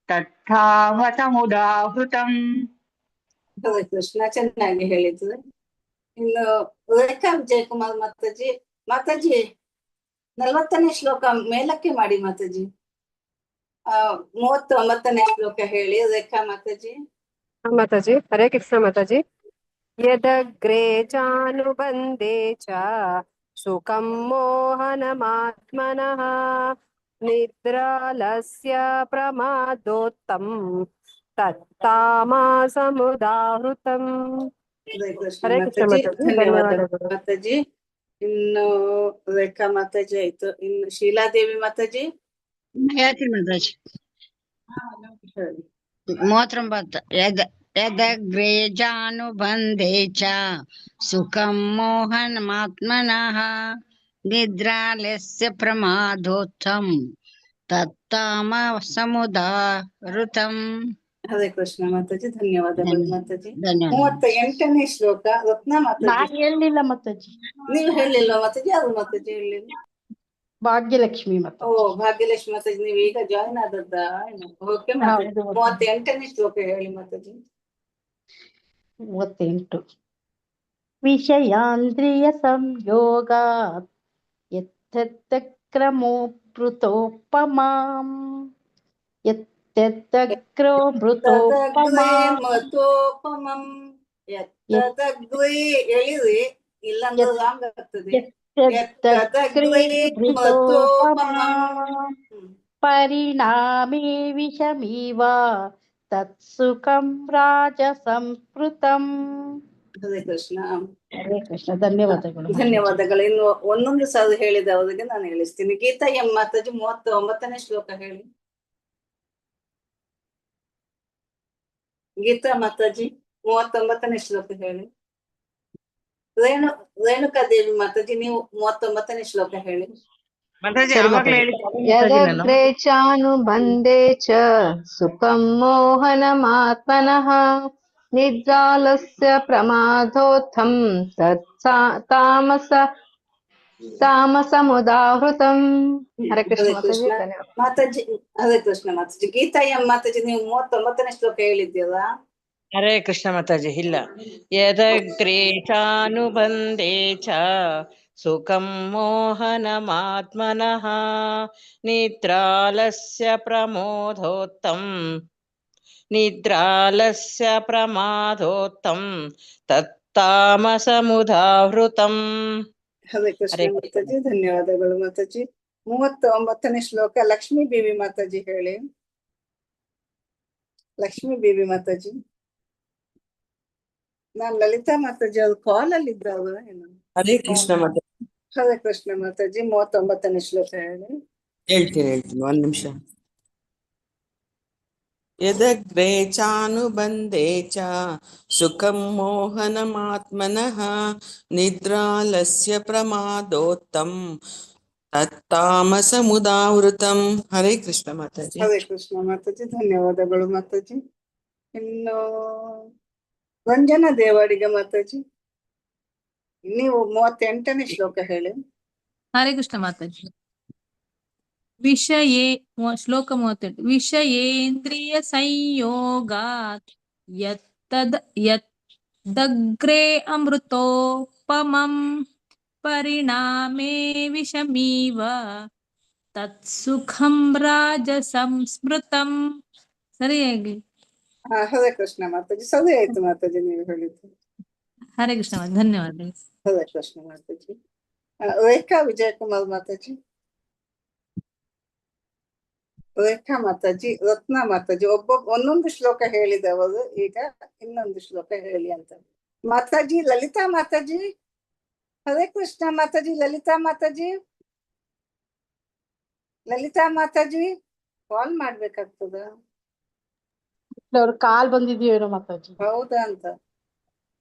N: ತತ್ತಾಮಸಮುದಾಹೃತಂ.
F: ಹರೇ ಕೃಷ್ಣ, ಚೆನ್ನಾಗಿ ಹೇಳಿದ್ರು. ಇನ್ನು ರೇಖಾ ವಿಜಯಕುಮಾರ್ ಮಾತಾಜಿ. ಮಾತಾಜಿ 40ನೇ ಶ್ಲೋಕ ಮೇಲಕ್ಕೆ ಮಾಡಿ ಮಾತಾಜಿ. 39ನೇ ಶ್ಲೋಕ ಹೇಳಿ ರೇಖಾ ಮಾತಾಜಿ.
O: ಮಾತಾಜಿ. ಹರೇ ಕೃಷ್ಣ ಮಾತಾಜಿ. ಯದಗ್ರೇ ಚಾನುಬಂಧೇ ಚ ಸುಖಂ ಮೋಹನಮಾತ್ಮನಃ ನಿದ್ರಾಲಸ್ಯ ಪ್ರಮಾದೋತ್ತಂ ತತ್ತಾಮಸಮುದಾಹೃತಂ.
F: ಹರೇ ಕೃಷ್ಣ
O: ಹರೇ ಕೃಷ್ಣ
F: ಮಾತಾಜಿ.
O: ಮಾತಾಜಿ.
F: ಧನ್ಯವಾದಗಳು
O: ಧನ್ಯವಾದಗಳು.
F: ಮಾತಾಜಿ. ಇನ್ನು ರೇಖಾ ಮಾತಾಜಿ ಆಯ್ತು. ಇನ್ನು ಶೀಲಾದೇವಿ ಮಾತಾಜಿ
L: ಹೇಳ್ತೀನಿ ಮಾತಾಜಿ.
F: ಹೇಳಿ.
L: 39 ಯದಗ್ರೇ ಜಾನುಬಂಧೇ ಚ ಸುಖಂ ಮೋಹನಮಾತ್ಮನಃ ನಿದ್ರಾಲಸ್ಯ ಪ್ರಮಾದೋತ್ತಂ ತತ್ತಾಮಸಮುದಾಹೃತಂ.
F: ಹರೇ ಕೃಷ್ಣ ಮಾತಾಜಿ. ಧನ್ಯವಾದಗಳು ಮಾತಾಜಿ.
L: ಧನ್ಯವಾದ.
F: 38ನೇ ಶ್ಲೋಕ ರತ್ನ ಮಾತಾಜಿ.
A: ನಾನ್ ಹೇಳಿಲ್ಲ ಮಾತಾಜಿ.
F: ನೀವು ಹೇಳಿಲ್ವಾ ಮಾತಾಜಿ? ಯಾರು ಮಾತಾಜಿ ಹೇಳಿಲ್ಲ?
A: ಭಾಗ್ಯಲಕ್ಷ್ಮಿ
F: ಓ
A: ಮಾತಾಜಿ.
F: ಭಾಗ್ಯಲಕ್ಷ್ಮಿ ಮಾತಾಜಿ ನೀವು ಈಗ ಜಾಯಿನ್ ಆದದ್ದಾ? ಓಕೆ ಮಾತಾಜಿ.
A: ಹೌದು ಮಾತಾಜಿ.
F: 38ನೇ ಶ್ಲೋಕ ಹೇಳಿ ಮಾತಾಜಿ.
A: 38 ವಿಷಯಾಂದ್ರಿಯ ಸಂಯೋಗಾತ್ ಯತ್ಯರ್ಥಕ್ರಮೋಪೃತೋಪಮಾಂ ಯತ್ಯರ್ಥಕ್ರಮೃತೋಪಮಾಂ
F: ಮತೋಪಮಂ ಯತ್ತದಗ್ರೇ ಎಳಿರಿ ಇಲ್ಲಂದ್ರೆ ರಾಂಗ್ ಆಗ್ತದೆ. ಯತ್ತದಗ್ರೇ ಮತೋಪಮಂ
A: ಪರಿಣಾಮೇ ವಿಷಮಿವ ತತ್ಸುಖಂ ರಾಜಸಂಸ್ಮೃತಂ.
F: ಹರೇ ಕೃಷ್ಣ.
A: ಹರೇ ಕೃಷ್ಣ. ಧನ್ಯವಾದಗಳು.
F: ಧನ್ಯವಾದಗಳು. ಇನ್ನು ಒಂದೊಂದು ಸಾಲು ಹೇಳಿದವರಿಗೆ ನಾನು ಹೇಳಿಸ್ತೀನಿ. ಗೀತಾ ಎಂ ಮಾತಾಜಿ 39ನೇ ಶ್ಲೋಕ ಹೇಳಿ. ಗೀತಾ ಮಾತಾಜಿ 39ನೇ ಶ್ಲೋಕ ಹೇಳಿ. ರೇಣುಕಾದೇವಿ ಮಾತಾಜಿ ನೀವು 39ನೇ ಶ್ಲೋಕ ಹೇಳಿ.
H: ಯದಗ್ರೇ ಚಾನುಬಂಧೇ ಚ ಸುಖಂ ಮೋಹನಮಾತ್ಮನಃ ನಿದ್ರಾಲಸ್ಯ ಪ್ರಮಾದೋತ್ಥಂ ತಾಮಸಮುದಾಹೃತಂ. ಹರೇ ಕೃಷ್ಣ
F: ಮಾತಾಜಿ. ಹರೇ ಕೃಷ್ಣ ಮಾತಾಜಿ. ಗೀತಾ ಎಂ ಮಾತಾಜಿ ನೀವು 39ನೇ ಶ್ಲೋಕ ಹೇಳಿದ್ದೀರಾ?
J: ಹರೇ ಕೃಷ್ಣ ಮಾತಾಜಿ. ಇಲ್ಲ, ಯದಗ್ರೇ ಚಾನುಬಂಧೇ ಚ ಸುಖಂ ಮೋಹನಮಾತ್ಮನಃ ನಿದ್ರಾಲಸ್ಯ ಪ್ರಮಾದೋತ್ತಂ ತತ್ತಾಮಸಮುದಾಹೃತಂ.
F: ಹರೇ ಕೃಷ್ಣ ಮಾತಾಜಿ. ಧನ್ಯವಾದಗಳು ಮಾತಾಜಿ. 39ನೇ ಶ್ಲೋಕ ಲಕ್ಷ್ಮೀ ದೇವಿ ಮಾತಾಜಿ ಹೇಳಿ. ಲಕ್ಷ್ಮೀ ದೇವಿ ಮಾತಾಜಿ. ನಾನ್ ಲಲಿತಾ ಮಾತಾಜಿ ಅವ್ರು ಕಾಲ್ ಅಲ್ಲಿ ಇದ್ದಾವ ಏನು?
B: ಹರೇ ಕೃಷ್ಣ ಮಾತಾಜಿ.
F: ಹರೇ ಕೃಷ್ಣ ಮಾತಾಜಿ 39ನೇ ಶ್ಲೋಕ ಹೇಳಿ.
B: ಹೇಳ್ತೀನಿ ಒಂದ್ ನಿಮಿಷ. ಯದಗ್ರೇ ಚಾನುಬಂಧೇ ಚ ಸುಖಂ ಮೋಹನಮಾತ್ಮನಃ ನಿದ್ರಾಲಸ್ಯ ಪ್ರಮಾದೋತ್ತಂ ತತ್ತಾಮಸಮುದಾವೃತಂ. ಹರೇ ಕೃಷ್ಣ ಮಾತಾಜಿ.
F: ಹರೇ ಕೃಷ್ಣ ಮಾತಾಜಿ. ಧನ್ಯವಾದಗಳು ಮಾತಾಜಿ. ಇನ್ನು ರಂಜನಾ ದೇವಾಡಿಗ ಮಾತಾಜಿ ನೀವು 38ನೇ ಶ್ಲೋಕ ಹೇಳಿ.
C: ಹರೇ ಕೃಷ್ಣ ಮಾತಾಜಿ. ಶ್ಲೋಕ 38 ವಿಷಯೇಂದ್ರಿಯ ಸಂಯೋಗಾತ್ ಯತ್ತದಗ್ರೇ ಅಮೃತೋಪಮಂ ಪರಿಣಾಮೇ ವಿಷಮೀವ ತತ್ಸುಖಂ ರಾಜಸಂಸ್ಮೃತಂ. ಸರಿಯಾಗಿ.
F: ಹರೇ ಕೃಷ್ಣ ಮಾತಾಜಿ. ಸರಿ ಆಯ್ತು ಮಾತಾಜಿ ನೀವು ಹೇಳಿದ್ದು.
C: ಹರೇ ಕೃಷ್ಣ ಧನ್ಯವಾದ.
F: ಹರೇ ಕೃಷ್ಣ ಮಾತಾಜಿ. ರೇಖಾ ವಿಜಯಕುಮಾರ್ ಮಾತಾಜಿ. ರೇಖಾ ಮಾತಾಜಿ, ರತ್ನ ಮಾತಾಜಿ ಒಂದೊಂದು ಶ್ಲೋಕ ಹೇಳಿದವರು ಈಗ ಇನ್ನೊಂದು ಶ್ಲೋಕ ಹೇಳಿ ಅಂತ. ಮಾತಾಜಿ ಲಲಿತಾ ಮಾತಾಜಿ. ಹರೇ ಕೃಷ್ಣ ಮಾತಾಜಿ. ಲಲಿತಾ ಮಾತಾಜಿ. ಲಲಿತಾ ಮಾತಾಜಿ ಕಾಲ್ ಮಾಡ್ಬೇಕಾಗ್ತದ?
A: ಅವ್ರ ಕಾಲ್ ಬಂದಿದೆಯೇನೋ ಮಾತಾಜಿ.
F: ಹೌದಾ ಅಂತ.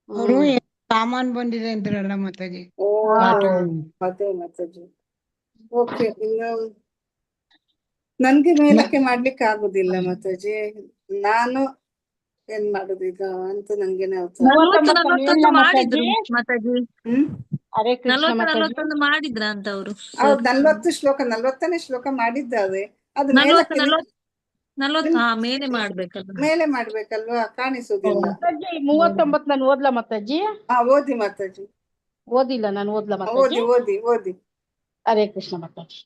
D: ಅವರು ಸಾಮಾನ್ ಬಂದಿದೆ ಅಂತಾರಲ್ಲ ಮಾತಾಜಿ.
F: ಓ ಅದೇ ಮಾತಾಜಿ. ಓಕೆ. ಇನ್ನು ನನ್ಗೆ ಮೇಲಕ್ಕೆ ಮಾಡ್ಲಿಕ್ಕೆ ಆಗುದಿಲ್ಲ ಮಾತಾಜಿ. ನಾನು ಏನ್ ಮಾಡುದು ಈಗ ಅಂತ ನಂಗೇನೆ
C: ಮಾಡಿದ್ರು ಮಾತಾಜಿ.
A: ಹರೇ ಕೃಷ್ಣ
C: 40 ಮಾಡಿದ್ರ ಅಂತ ಅವರು.
F: 40 ಶ್ಲೋಕ 40ನೇ ಶ್ಲೋಕ ಮಾಡಿದ್ದಾರೆ. ಅದು
C: 40 ಮೇಲೆ ಮಾಡ್ಬೇಕಲ್ಲ.
F: ಮೇಲೆ ಮಾಡ್ಬೇಕಲ್ವಾ? ಕಾಣಿಸುದಿಲ್ಲ.
A: 39 ನಾನು ಓದ್ಲಾ ಮಾತಾಜಿ?
F: ಓದಿ ಮಾತಾಜಿ.
A: ಓದಿಲ್ಲ ನಾನು ಓದ್ಲಾ ಮಾತಾಜಿ?
F: ಓದಿ.
A: ಹರೇ ಕೃಷ್ಣ ಮಾತಾಜಿ.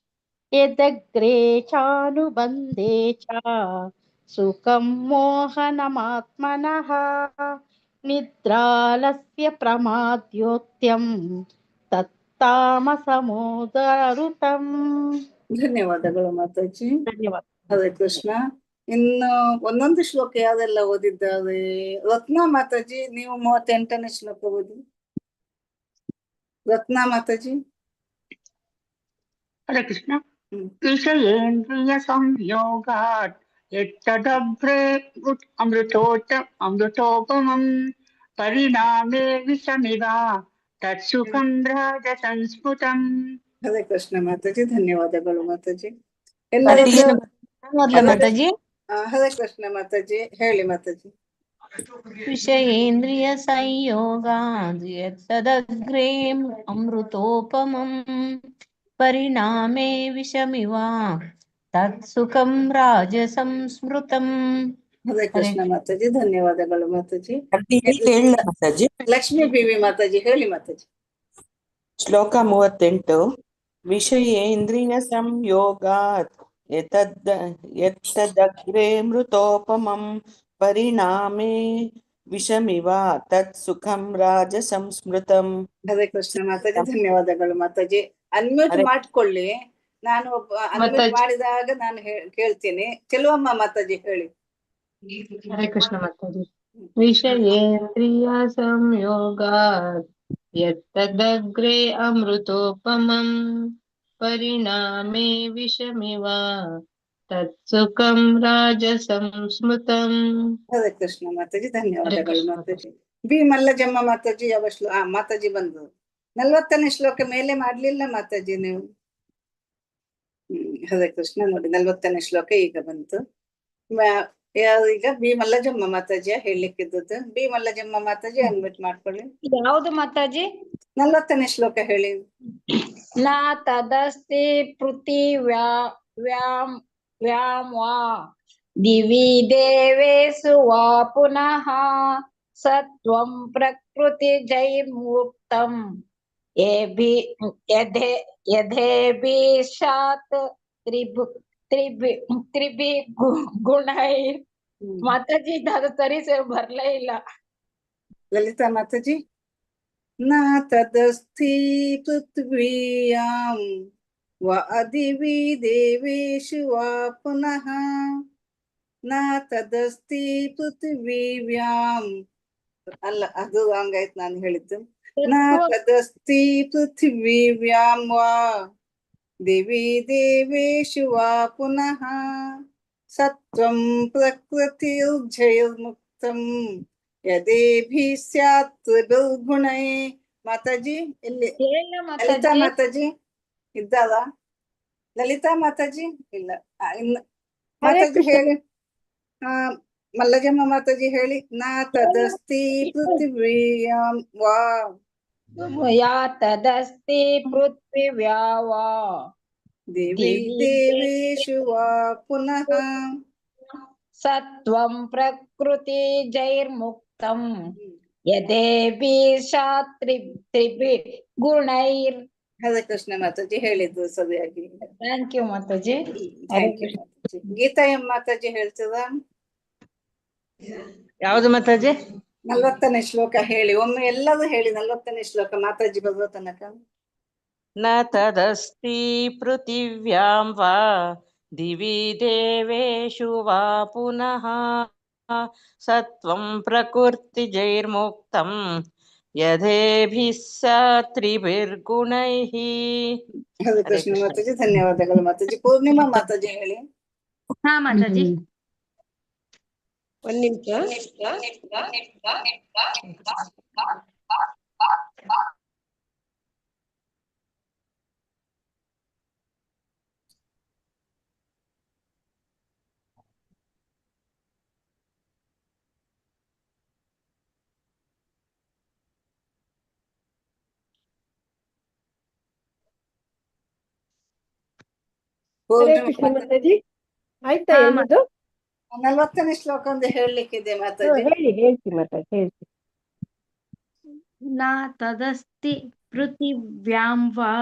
A: ಯದಗ್ರೇ ಚಾನುಬಂಧೇ ಚ ಸುಖಂ ಮೋಹನಮಾತ್ಮನಃ ನಿದ್ರಾಲಸ್ಯ ಪ್ರಮಾದ್ಯೋತ್ಯಂ ತತ್ತಾಮಸಮುದಾಹೃತಂ.
F: ಧನ್ಯವಾದಗಳು ಮಾತಾಜಿ.
A: ಧನ್ಯವಾದ.
F: ಹರೇ ಕೃಷ್ಣ. ಇನ್ನು ಒಂದೊಂದು ಶ್ಲೋಕ ಯಾರೆಲ್ಲ ಓದಿದ್ದಾರೆ? ರತ್ನಾ ಮಾತಾಜಿ ನೀವು 38ನೇ ಶ್ಲೋಕ ಓದಿ. ರತ್ನಾ ಮಾತಾಜಿ.
N: ಹರೇ ಕೃಷ್ಣ. ವಿಷಯೇಂದ್ರಿಯ ಸಂಯೋಗಾತ್ ಯತ್ತದಗ್ರೇ ಅಮೃತೋಪಮಂ ಪರಿಣಾಮೇ ವಿಷಮಿವ ತತ್ಸುಖಂ ರಾಜಸಂಸ್ಮೃತಂ.
F: ಹರೇ ಕೃಷ್ಣ ಮಾತಾಜಿ. ಧನ್ಯವಾದಗಳು ಮಾತಾಜಿ.
E: ಮಾತಾಜಿ.
F: ಹರೇ ಕೃಷ್ಣ ಮಾತಾಜಿ ಹೇಳಿ ಮಾತಾಜಿ.
E: ವಿಷಯೇಂದ್ರಿಯ ಸಂಯೋಗಾತ್ ಯತ್ತದಗ್ರೇ ಅಮೃತೋಪಮಂ ಪರಿಣಾಮೇ ವಿಷಮಿವ ತತ್ಸುಖಂ ರಾಜಸಂಸ್ಮೃತಂ.
F: ಹರೇ ಕೃಷ್ಣ ಮಾತಾಜಿ, ಧನ್ಯವಾದಗಳು ಮಾತಾಜಿ.
P: ಹೇಳ ಮಾತಾಜಿ.
F: ಲಕ್ಷ್ಮೀ ಬಿವಿ ಮಾತಾಜಿ ಹೇಳಿ ಮಾತಾಜಿ.
P: ಶ್ಲೋಕ 38. ವಿಷಯೇಂದ್ರಿಯ ಸಂಯೋಗಾತ್ ಯತ್ತದಗ್ರೇ ಮೃತೋಪಮಂ ಪರಿಣಾಮೇ ವಿಷಮಿವ ತತ್ ಸುಖಂ ರಾಜಸಂ ಸ್ಮೃತಂ.
F: ಹರೇ ಕೃಷ್ಣ ಮಾತಾಜಿ, ಧನ್ಯವಾದಗಳು ಮಾತಾಜಿ. ಅನ್ಮ್ಯೂಟ್ ಮಾಡ್ಕೊಳ್ಳಿ. ನಾನು ಅನ್ಮ್ಯೂಟ್ ಮಾಡಿದಾಗ ನಾನು ಕೇಳ್ತೀನಿ. ಚೆಲುವಮ್ಮ ಮಾತಾಜಿ ಹೇಳಿ.
E: ಹರೇ ಕೃಷ್ಣ ಮಾತಾಜಿ. ವಿಷಯೇಂದ್ರಿಯ ಸಂಯೋಗಾತ್ ಯತ್ತದಗ್ರೇ ಅಮೃತೋಪಮಂ ಪರಿಣಾಮೇ ವಿಷಮಿವ ತತ್ಸುಖಂ ರಾಜಸಂ ಸ್ಮೃತಂ.
F: ಹರೇ ಕೃಷ್ಣ ಮಾತಾಜಿ, ಧನ್ಯವಾದಗಳು ಮಾತಾಜಿ. ಬಿ ಮಲ್ಲಜಮ್ಮ ಮಾತಾಜಿ ಯಾವ ಮಾತಾಜಿ ಬಂದು 40ನೇ ಶ್ಲೋಕ ಮೇಲೆ ಮಾಡ್ಲಿಲ್ಲ ಮಾತಾಜಿ ನೀವು. ಹರೇ ಕೃಷ್ಣ. ನೋಡಿ 40ನೇ ಶ್ಲೋಕ ಈಗ ಬಂತು. ಈಗ ಬಿ ಮಲ್ಲಜಮ್ಮ ಮಾತಾಜಿಯ ಹೇಳಲಿಕ್ಕಿದ್ದದ್ದು. ಬಿ ಮಲ್ಲಜಮ್ಮ ಮಾತಾಜಿ ಅನ್ಮಿಟ್ ಮಾಡ್ಕೊಳ್ಳಿ.
L: ಯಾವ್ದು ಮಾತಾಜಿ?
F: 40ನೇ ಶ್ಲೋಕ ಹೇಳಿ.
L: ನಾ ತದಸ್ತಿ ಪೃಥಿವ್ಯಾಂ ವಾ ದಿವಿ ದೇವೇಶು ವಾ ಪುನಃ ಸತ್ವಂ ಪ್ರಕೃತಿ ಜೈರ್ಮುಕ್ತಂ ಯಥೇಭಿಷಾತ್ ತ್ರಿಭಿ ಗುಣೈ. ಮಾತಾಜಿ ಅದು ಸರಿ ಬರ್ಲೇ ಇಲ್ಲ.
F: ಲಲಿತಾ ಮಾತಾಜಿ. ನಾ ತದಸ್ತಿ ಪೃಥ್ವಿಯಾಂ ವಾ ದಿವಿ ದೇವೇಶು ವಾ ಪುನಃ ನಾ ತದಸ್ತಿ ಪೃಥ್ವಿವ್ಯಾಂ. ಅಲ್ಲ, ಅದು ಹಂಗಾಯ್ತು ನಾನು ಹೇಳಿದ್ದು. ನಾ ತದಸ್ತಿ ಪೃಥ್ವಿವ್ಯಾಂ ವಾ ದೇವಿ ದೇವೇಶು ವಾ ಪುನಃ ಸತ್ವಂ ಪ್ರಕೃತಿರ್ಜೈರ್ಮುಕ್ತಂ ಯದೇಭಿ ಸ್ಯಾತ್ ತ್ರಿಭಿರ್ಗುಣೈ. ಮಾತಾಜಿ ಎಲ್ಲಿ? ಲಲಿತಾ ಮಾತಾಜಿ ಇದ್ದಾರ? ಲಲಿತಾ ಮಾತಾಜಿ ಇಲ್ಲ. ಇನ್ನು ಮಾತಾಜಿ ಹೇಳಿ. ಮಲ್ಲಜಮ್ಮ ಮಾತಾಜಿ ಹೇಳಿ. ನಾ ತದಸ್ತಿ ಪೃಥ್ವಿಯಾಂ ವಾ
L: ಯಾ ತದಸ್ತಿ ಪೃಥ್ವಿವ್ಯಾ ವಾ
F: ದೇವಿ ದೇವೇಶು ವಾ ಪುನಃ
L: ಸತ್ವಂ ಪ್ರಕೃತಿ ಜೈರ್ಮುಕ್ತಂ ಯಥೇಭಿಷಾತ್ ತ್ರಿಭಿ ಗುಣೈರ್.
F: ಹರೇ ಕೃಷ್ಣ ಮಾತಾಜಿ ಹೇಳಿದ್ದು ಸರಿಯಾಗಿ.
L: Thank you Mataji.
F: Thank you Mataji. Geeta M Mataji ಹೇಳ್ತದ?
J: ಯಾವ್ದು ಮಾತಾಜಿ?
F: 40ನೇ ಶ್ಲೋಕ ಹೇಳಿ. ಒಮ್ಮೆ ಎಲ್ಲರೂ ಹೇಳಿ 40ನೇ ಶ್ಲೋಕ ಮಾತಾಜಿ ಬರುವ ತನಕ.
J: ನ ತದಸ್ತಿ ಪೃಥಿವ್ಯಾಂ ವಾ ದಿವಿ ದೇವೇಶು ವಾ ಪುನಃ ಸತ್ವಂ ಪ್ರಕೃತಿ ಜೈರ್ಮುಕ್ತಂ ಯಥೇಭಿಸ್ಸಾತ್ ತ್ರಿಭಿರ್ಗುಣೈಃ.
F: ಹರೇ ಕೃಷ್ಣ ಮಾತಾಜಿ, ಧನ್ಯವಾದಗಳು ಮಾತಾಜಿ. ಪೂರ್ಣಿಮಾ ಮಾತಾಜಿ ಹೇಳಿ.
M: ಹಾ ಮಾತಾಜಿ.
P: ಒಂದ್ ನಿಮಿಷ.
A: ಹರೇ ಕೃಷ್ಣ ಮಾತಾಜಿ. ಆಯ್ತಾ ಎಲ್ಲದು?
F: 40ನೇ ಶ್ಲೋಕ ಒಂದು ಹೇಳಲಿಕ್ಕಿದೆ ಮಾತಾಜಿ.
A: ಹೇಳ್ತಿ ಮಾತಾಜಿ ಹೇಳ್ತಿ.
M: ನಾ ತದಸ್ತಿ ಪೃಥಿವ್ಯಾಂ ವಾ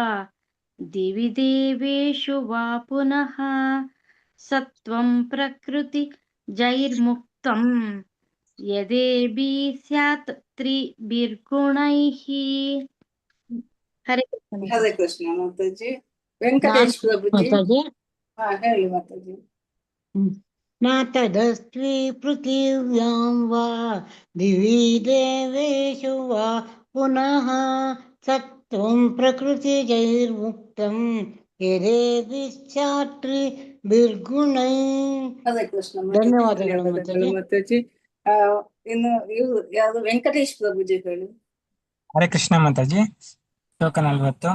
M: ದಿವಿ ದೇವೇಶು ವಾ ಪುನಃ ಸತ್ವಂ ಪ್ರಕೃತಿ ಜೈರ್ಮುಕ್ತಂ ಯದೇಭಿ ಸ್ಯಾತ್ ತ್ರಿಭಿರ್ಗುಣೈಃ. ಹರೇ ಕೃಷ್ಣ.
F: ಹರೇ ಕೃಷ್ಣ ಮಾತಾಜಿ. ವೆಂಕಟೇಶ್ ಪ್ರಭುಜಿ ಹೇಳಿ ಮಾತಾಜಿ.
D: ನ ತದಸ್ತಿ ಪೃಥಿವ್ಯಾಂ ವಾ ದಿವಿ ದೇವೇಶು ವಾ ಪುನಃ ಸತ್ವಂ ಪ್ರಕೃತಿ ಜೈರ್ಮುಕ್ತಂ ಯದೇಭಿಶ್ಚಾತ್ ತ್ರಿಭಿರ್ಗುಣೈ.
F: ಹರೇ ಕೃಷ್ಣ.
D: ಧನ್ಯವಾದಗಳು
F: ಮಾತಾಜಿ. ಇನ್ನು ಇವ್ರು ಯಾರು? ವೆಂಕಟೇಶ್ ಪ್ರಭುಜಿ ಹೇಳಿ.
I: ಹರೇ ಕೃಷ್ಣ ಮಾತಾಜಿ. ಶ್ಲೋಕ 40.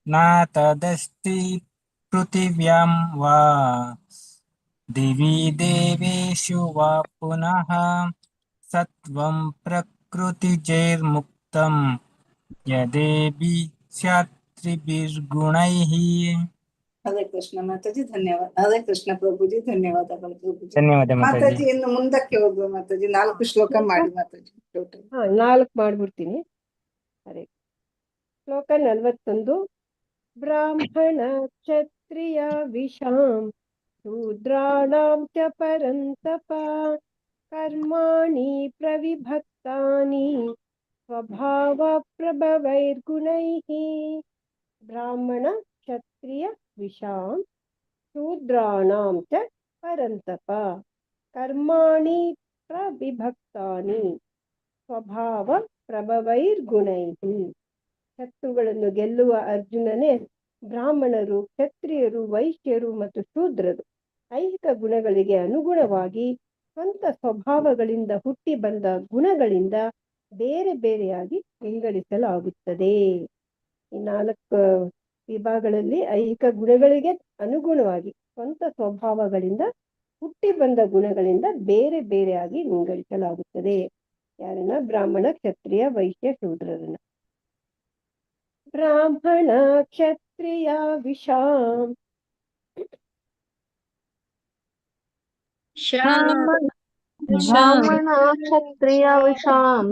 I: ನ ತದಸ್ತಿ ಪೃಥಿವ್ಯಾಂ ವಾ ದಿವಿ ದೇವೇಶು ವಾ ಪುನಃ ಸತ್ವಂ ಪ್ರಕೃತಿ ಜೈರ್ಮುಕ್ತಂ ಯದೇಭಿ ಸ್ಯಾತ್ ತ್ರಿಭಿರ್ಗುಣೈಃ.
F: ಹರೇ ಕೃಷ್ಣ ಮಾತಾಜಿ, ಧನ್ಯವಾದ. ಹರೇ ಕೃಷ್ಣ ಪ್ರಭುಜಿ, ಧನ್ಯವಾದಗಳು ಪ್ರಭುಜಿ.
I: ಧನ್ಯವಾದ ಮಾತಾಜಿ.
F: ಮಾತಾಜಿ ಇನ್ನು ಮುಂದಕ್ಕೆ ಹೋಗುವ ಮಾತಾಜಿ. 4 ಶ್ಲೋಕ ಮಾಡಿ ಮಾತಾಜಿ. ಟೋಟಲ್
A: 4 ಮಾಡ್ಬಿಡ್ತೀನಿ. ಹರೇ ಶ್ಲೋಕ 41. ಬ್ರಾಹ್ಮಣ ಕ್ಷತ್ರಿಯ ವಿಷಾಂ ಶೂದ್ರಾಣಾಂ ಚ ಪರಂತಪ ಕರ್ಮಾಣಿ ಪ್ರವಿಭಕ್ತಾನಿ ಸ್ವಭಾವ ಪ್ರಭವೈರ್ಗುಣೈಃ. ಬ್ರಾಹ್ಮಣ ಕ್ಷತ್ರಿಯ ವಿಷಾಂ ಶೂದ್ರಾಣಾಂ ಚ ಪರಂತಪ ಕರ್ಮಾಣಿ ಪ್ರವಿಭಕ್ತಾನಿ ಸ್ವಭಾವ ಪ್ರಭವೈರ್ಗುಣೈಃ. ಶತ್ರುಗಳನ್ನು ಗೆಲ್ಲುವ ಅರ್ಜುನನೇ, ಬ್ರಾಹ್ಮಣರು, ಕ್ಷತ್ರಿಯರು, ವೈಶ್ಯರು ಮತ್ತು ಶೂದ್ರರು ಐಹಿಕ ಗುಣಗಳಿಗೆ ಅನುಗುಣವಾಗಿ ಸ್ವಂತ ಸ್ವಭಾವಗಳಿಂದ ಹುಟ್ಟಿ ಬಂದ ಗುಣಗಳಿಂದ ಬೇರೆ ಬೇರೆಯಾಗಿ ವಿಂಗಡಿಸಲಾಗುತ್ತದೆ. ಈ 4 ವಿಭಾಗಗಳಲ್ಲಿ ಐಹಿಕ ಗುಣಗಳಿಗೆ ಅನುಗುಣವಾಗಿ ಸ್ವಂತ ಸ್ವಭಾವಗಳಿಂದ ಹುಟ್ಟಿ ಬಂದ ಗುಣಗಳಿಂದ ಬೇರೆ ಬೇರೆಯಾಗಿ ವಿಂಗಡಿಸಲಾಗುತ್ತದೆ. ಯಾರನ್ನ? ಬ್ರಾಹ್ಮಣ, ಕ್ಷತ್ರಿಯ, ವೈಶ್ಯ, ಶೂದ್ರರನ್ನ. ಬ್ರಾಹ್ಮಣ ಕ್ಷತ್ರಿಯ ವಿಷಾಂ
H: ಬ್ರಾಹ್ಮಣ ಕ್ಷತ್ರಿಯ ವಿಷಾಂ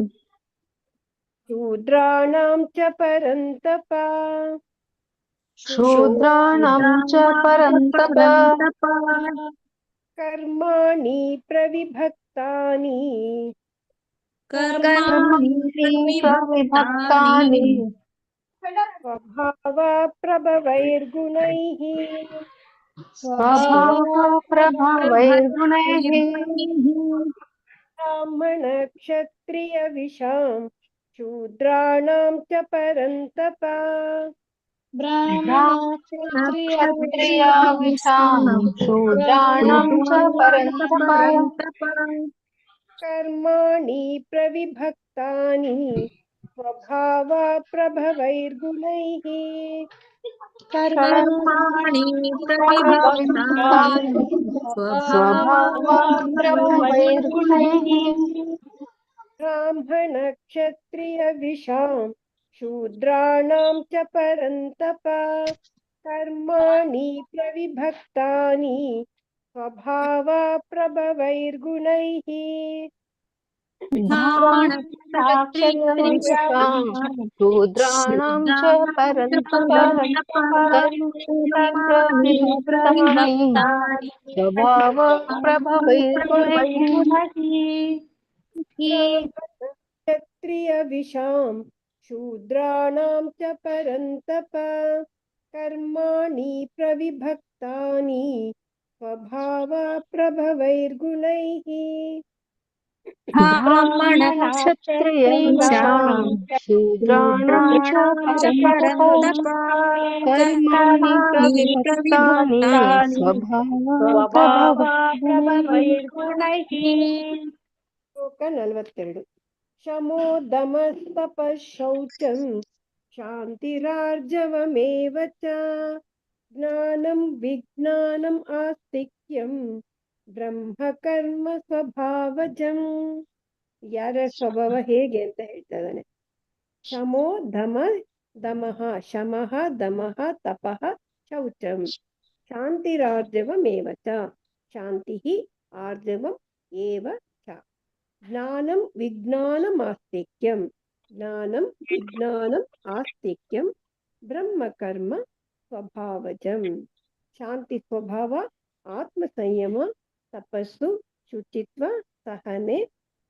A: ಶೂದ್ರಾಣಾಂ ಚ ಪರಂತಪ
H: ಶೂದ್ರಾಣಾಂ ಚ ಪರಂತಪ
A: ಕರ್ಮಾಣಿ ಪ್ರವಿಭಕ್ತಾನಿ
H: ಪ್ರವಿಭಕ್ತಾನಿ
A: ಸ್ವಭಾವ ಪ್ರಭವೈರ್ಗುಣೈಃ.
H: ಸ್ವಭಾವ ಪ್ರಭವೈರ್ಗುಣೈಃ.
A: ಬ್ರಾಹ್ಮಣ ಕ್ಷತ್ರಿಯ ವಿಷಾಂ ಶೂದ್ರಾಣಾಂ ಚ ಪರಂತಪ
H: ಕ್ಷತ್ರಿಯ ವಿಷಾಂ ಶೂದ್ರಾಣಾಂ ಚ ಪರಂತಪ
A: ಕರ್ಮಾಣಿ ಪ್ರವಿಭಕ್ತಾನಿ ಸ್ವಭಾವ ಪ್ರಭವೈರ್ಗುಣೈಃ.
H: ಕರ್ಮಾಣಿ ಪ್ರವಿಭಕ್ತಾನಿ ಸ್ವಭಾವ ಪ್ರಭವೈರ್ಗುಣೈಃ.
A: ಬ್ರಾಹ್ಮಣ ಕ್ಷತ್ರಿಯ ವಿಷಾಂ ಶೂದ್ರಾಣಾಂ ಚ ಪರಂತಪ ಕರ್ಮಾಣಿ ಪ್ರವಿಭಕ್ತಾನಿ ಸ್ವಭಾವ ಪ್ರಭವೈರ್ಗುಣೈಃ.
H: ಶೂದ್ರಾಣಾಂ ಚ ಪರಂತಪ ಕರ್ಮಾಣಿ ಪ್ರವಿಭಕ್ತಾನಿ ಸ್ವಭಾವ ಪ್ರಭವೈರ್ಗುಣೈಃ.
A: ಕ್ಷತ್ರಿಯ ವಿಷಾಂ ಶೂದ್ರಾಣಾಂ ಚ ಪರಂತಪ ಕರ್ಮಾಣಿ ಪ್ರವಿಭಕ್ತಾನಿ ಸ್ವಭಾವ ಪ್ರಭವೈರ್ಗುಣೈಃ.
H: ಬ್ರಾಹ್ಮಣ ಕ್ಷತ್ರಿಯ ವಿಷಾಂ ಶೂದ್ರಾಣಾಂ ಚ ಪರಂತಪ ಕರ್ಮಾಣಿ ಪ್ರವಿಭಕ್ತಾನಿ ಸ್ವಭಾವ ಪ್ರಭವೈರ್ಗುಣೈಃ.
A: ಶ್ಲೋಕ 42. ಶಮೋ ದಮಸ್ತಪ ಶೌಚಂ ಶಾಂತಿರಾರ್ಜವಮೇವ ಚ ಜ್ಞಾನಂ ವಿಜ್ಞಾನಂ ಆಸ್ತಿಕ್ಯಂ ಬ್ರಹ್ಮ ಕರ್ಮ ಸ್ವಭಾವಜಂ. ಯಾರ ಸ್ವಭಾವ ಹೇಗೆ ಅಂತ ಹೇಳ್ತಾ ಇದ್ದಾನೆ. ಶಮೋ ದಮಃ ಶಮಃ ದಮಃ ತಪಃ ಶೌಚಂ ಶಾಂತಿರಾರ್ಜವಮೇವ ಚ ಶಾಂತಿಃ ಆರ್ಜವಂ ಏವ ಚ ಜ್ಞಾನಂ ವಿಜ್ಞಾನಂ ಆಸ್ತಿಕ್ಯಂ ಜ್ಞಾನಂ ವಿಜ್ಞಾನಂ ಆಸ್ತಿಕ್ಯಂ ಬ್ರಹ್ಮ ಕರ್ಮ ಸ್ವಭಾವಜಂ. ಶಾಂತಿ ಸ್ವಭಾವ, ಆತ್ಮ ಸಂಯಮ, ತಪಸ್ಸು, ಶುಚಿತ್ವ, ಸಹನೆ,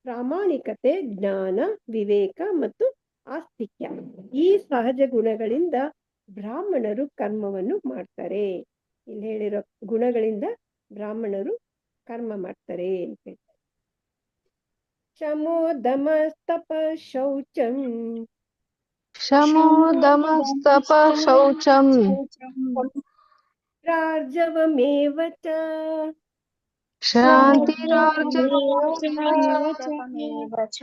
A: ಪ್ರಾಮಾಣಿಕತೆ, ಜ್ಞಾನ, ವಿವೇಕ ಮತ್ತು ಆಸ್ತಿಕ್ಯ ಈ ಸಹಜ ಗುಣಗಳಿಂದ ಬ್ರಾಹ್ಮಣರು ಕರ್ಮವನ್ನು ಮಾಡ್ತಾರೆ. ಇಲ್ಲಿ ಹೇಳಿರೋ ಗುಣಗಳಿಂದ ಬ್ರಾಹ್ಮಣರು ಕರ್ಮ ಮಾಡ್ತಾರೆ ಅಂತ ಹೇಳ್ತಾರೆ. ಶಮೋ ದಮಸ್ತಪ ಶೌಚಂ
H: ಶಮೋ ದಮಸ್ತಪ ಶೌಚಂ
A: ರಾರ್ಜವಮೇವ ಚ
H: ಶಾಂತಿರಾರ್ಜವಮೇವ ಚ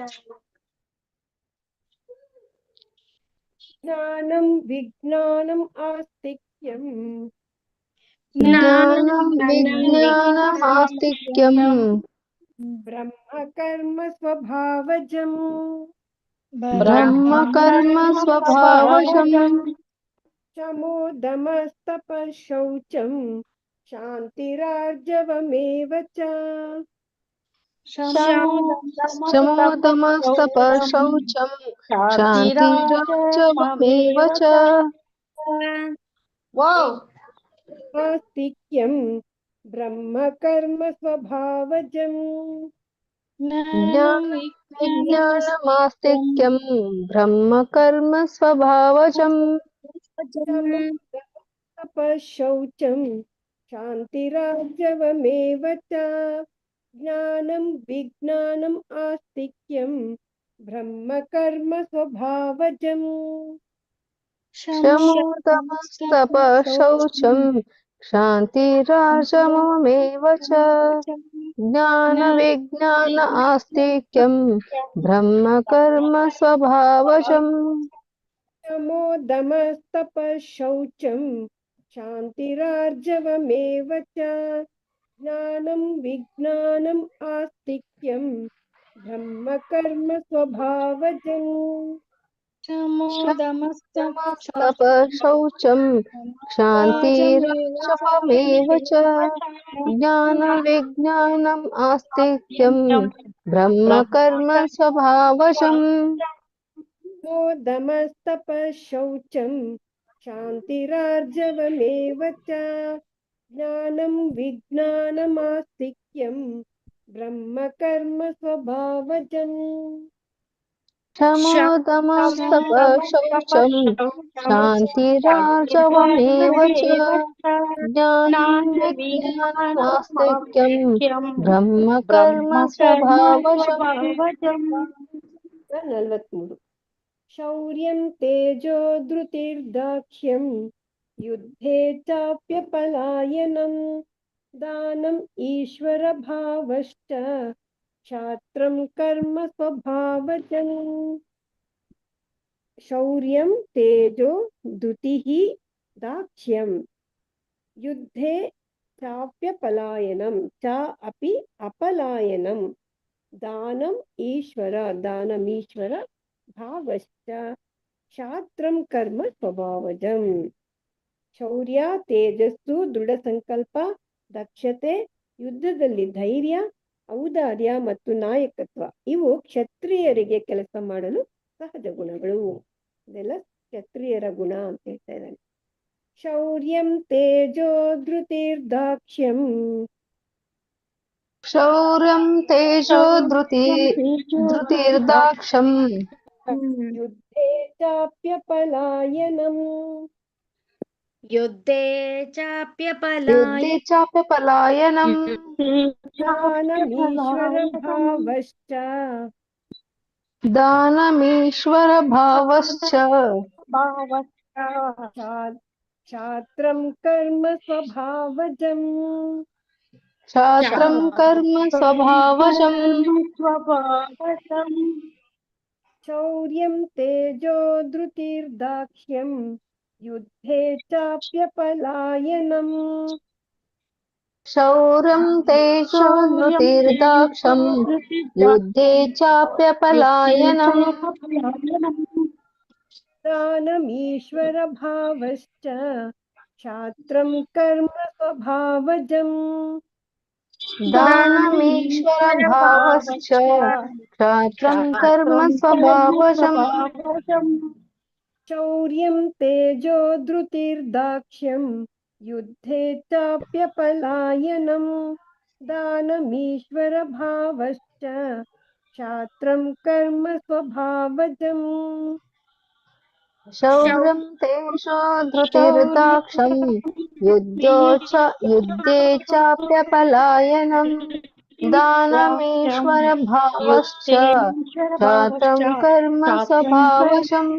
A: ಜ್ಞಾನಂ ವಿಜ್ಞಾನಂ ಆಸ್ತಿಕ್ಯಂ
H: ಜ್ಞಾನಂ ವಿಜ್ಞಾನಂ ಆಸ್ತಿಕ್ಯಂ
A: ಬ್ರಹ್ಮ ಕರ್ಮ ಸ್ವಭಾವಜಂ
H: ಬ್ರಹ್ಮ ಕರ್ಮ ಸ್ವಭಾವಜಂ
A: शमोदमस्तपः शौचं शान्तिरार्जवमेव च
H: शमोदमस्तपः शौचं शान्तिरार्जवमेव च
A: आस्तिक्यं ब्रह्मकर्म स्वभावजम्
H: ज्ञानविज्ञानमास्तिक्यं ब्रह्मकर्म स्वभावजम्
A: तपः शौचं शान्तिरार्जवमेव च ज्ञानं विज्ञानम् आस्तिक्यं ब्रह्मकर्म स्वभावजम्
H: शमोदमस्तपः शौचं शान्तिरार्जवमेव च ज्ञानविज्ञान आस्तिक्यं ब्रह्मकर्म स्वभावजम्
A: शमोदमस्तपः शौचं शान्तिरार्जवमेव च ज्ञानं विज्ञानम् आस्तिक्यं ब्रह्मकर्म स्वभावजम्
H: शमोदमस्तपः शौचं शान्तिरार्जवमेव च ज्ञानविज्ञानम् आस्तिक्यं ब्रह्मकर्म स्वभावजम्
A: शमोदमस्तपः शौचं शान्तिरार्जवमेव च ज्ञानं विज्ञानमास्तिक्यं ब्रह्मकर्म स्वभावजम्
H: शमोदमस्तपः शौचं शान्तिरार्जवमेव च ज्ञानं विज्ञानमास्तिक्यं ब्रह्मकर्म स्वभावजम्
A: 43 शौर्यं तेजो धृतिर्दाक्ष्यं युद्धे चाप्यपलायनं दानम् ईश्वरभावश्च क्षात्रं कर्म स्वभावजम् शौर्यं तेजो धृतिः दाक्ष्यं युद्धे चाप्यपलायनं च अपि अपलायनं दानम् ईश्वर दानमीश्वर भावश्च क्षात्रं कर्म स्वभावजम् ಶೌರ್ಯ ತೇಜಸ್ಸು ದೃಢ ಸಂಕಲ್ಪ ದಕ್ಷತೆ ಯುದ್ಧದಲ್ಲಿ ಧೈರ್ಯ ಔದಾರ್ಯ ಮತ್ತು ನಾಯಕತ್ವ ಇವು ಕ್ಷತ್ರಿಯರಿಗೆ ಕೆಲಸ ಮಾಡಲು ಸಹಜ ಗುಣಗಳು ಇದೆಲ್ಲ ಕ್ಷತ್ರಿಯರ ಗುಣ ಅಂತ ಹೇಳ್ತಾ ಇದ್ದಾನೆ ಶೌರ್ಯಂ ತೇಜೋ ಧೃತಿರ್ದಾಕ್ಷ್ಯಂ
H: ಶೌರ್ಯಂ ತೇಜೋ ಧೃತಿರ್ದಾಕ್ಷಂ
A: ಯುದ್ಧೇ ಚಾಪ್ಯಪಲಾಯನಂ
M: युद्धे
H: चाप्यपलायनम्
A: दानमीश्वरभावश्च
H: दानमीश्वरभावश्च
A: क्षात्रं कर्म स्वभावजम्
H: क्षात्रं कर्म स्वभावजम्
A: शौर्यं तेजो धृतिर्दाक्ष्यं युद्धे चाप्यपलायनम्
H: शौर्यं तेजो धृतिर्दाक्षं युद्धे चाप्यपलायनम्
A: दानमीश्वरभावश्च क्षात्रं कर्म स्वभावजम्
H: दानमीश्वरभावश्च क्षात्रं कर्म स्वभावजम्
A: शौर्यं तेजो धृतिर्दाक्ष्यं युद्धे चाप्यपलायनं दानमीश्वरभावश्च क्षात्रं कर्म स्वभावजम्
H: शौर्यं तेजो धृतिर्दाक्षं युद्धे चाप्यपलायनम् दानमीश्वरभावश्च क्षात्रं कर्म स्वभावजम्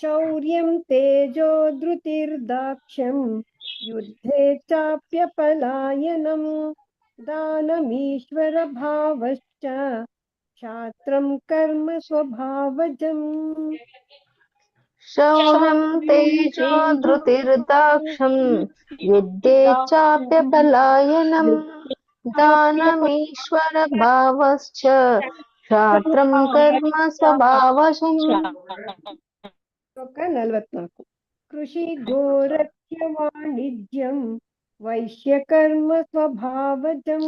A: शौर्यं तेजो धृतिर्दाक्ष्यं युद्धे चाप्यपलायनं दानमीश्वरभावश्च क्षात्रं कर्म स्वभावजम्
H: शौर्यं तेजो धृतिर्दाक्षं युद्धे चाप्यपलायनम् दानमीश्वरभावश्च क्षात्रं कर्म स्वभावजम्
A: ಶ್ಲೋಕ 44 ಕೃಷಿ ಗೋರಖ್ಯ ವಾಣಿಜ್ಯಂ ವೈಶ್ಯಕರ್ಮ ಸ್ವಭಾವಜಂ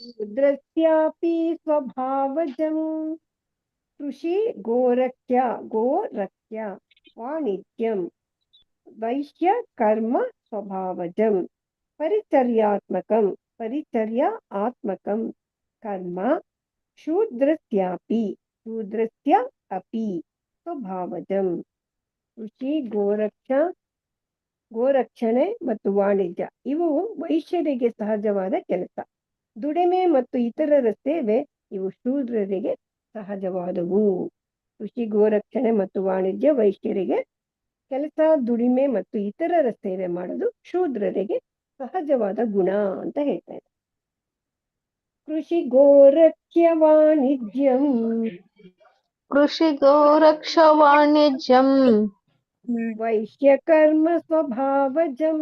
A: ಶೂದ್ರಸ್ಯಾಪಿ ಸ್ವಭಾವಜಂ ಕೃಷಿ ಗೋರಖ್ಯ ವಾಣಿಜ್ಯಂ ವೈಶ್ಯ ಕರ್ಮ ಸ್ವಭಾವಜಂ ಪರಿಚರ್ಯಾತ್ಮಕಂ ಕರ್ಮ ಶೂದ್ರಸ್ಯ ಅಪಿ ಸ್ವಭಾವಜಂ ಕೃಷಿ ಗೋರಕ್ಷಣೆ ಮತ್ತು ವಾಣಿಜ್ಯ ಇವು ವೈಶ್ಯರಿಗೆ ಸಹಜವಾದ ಕೆಲಸ. ದುಡಿಮೆ ಮತ್ತು ಇತರರ ಸೇವೆ ಇವು ಶೂದ್ರರಿಗೆ ಸಹಜವಾದವು. ಕೃಷಿ ಗೋರಕ್ಷಣೆ ಮತ್ತು ವಾಣಿಜ್ಯ ವೈಶ್ಯರಿಗೆ ಕೆಲಸ, ದುಡಿಮೆ ಮತ್ತು ಇತರರ ಸೇವೆ ಮಾಡೋದು ಶೂದ್ರರಿಗೆ ಸಹಜವಾದ ಗುಣ ಅಂತ ಹೇಳ್ತಾ ಇದ್ದಾರೆ. ಕೃಷಿ ಗೋರಖ್ಯ ವಾಣಿಜ್ಯಂ ವೈಶ್ಯಕರ್ಮ ಸ್ವಭಾವಜಂ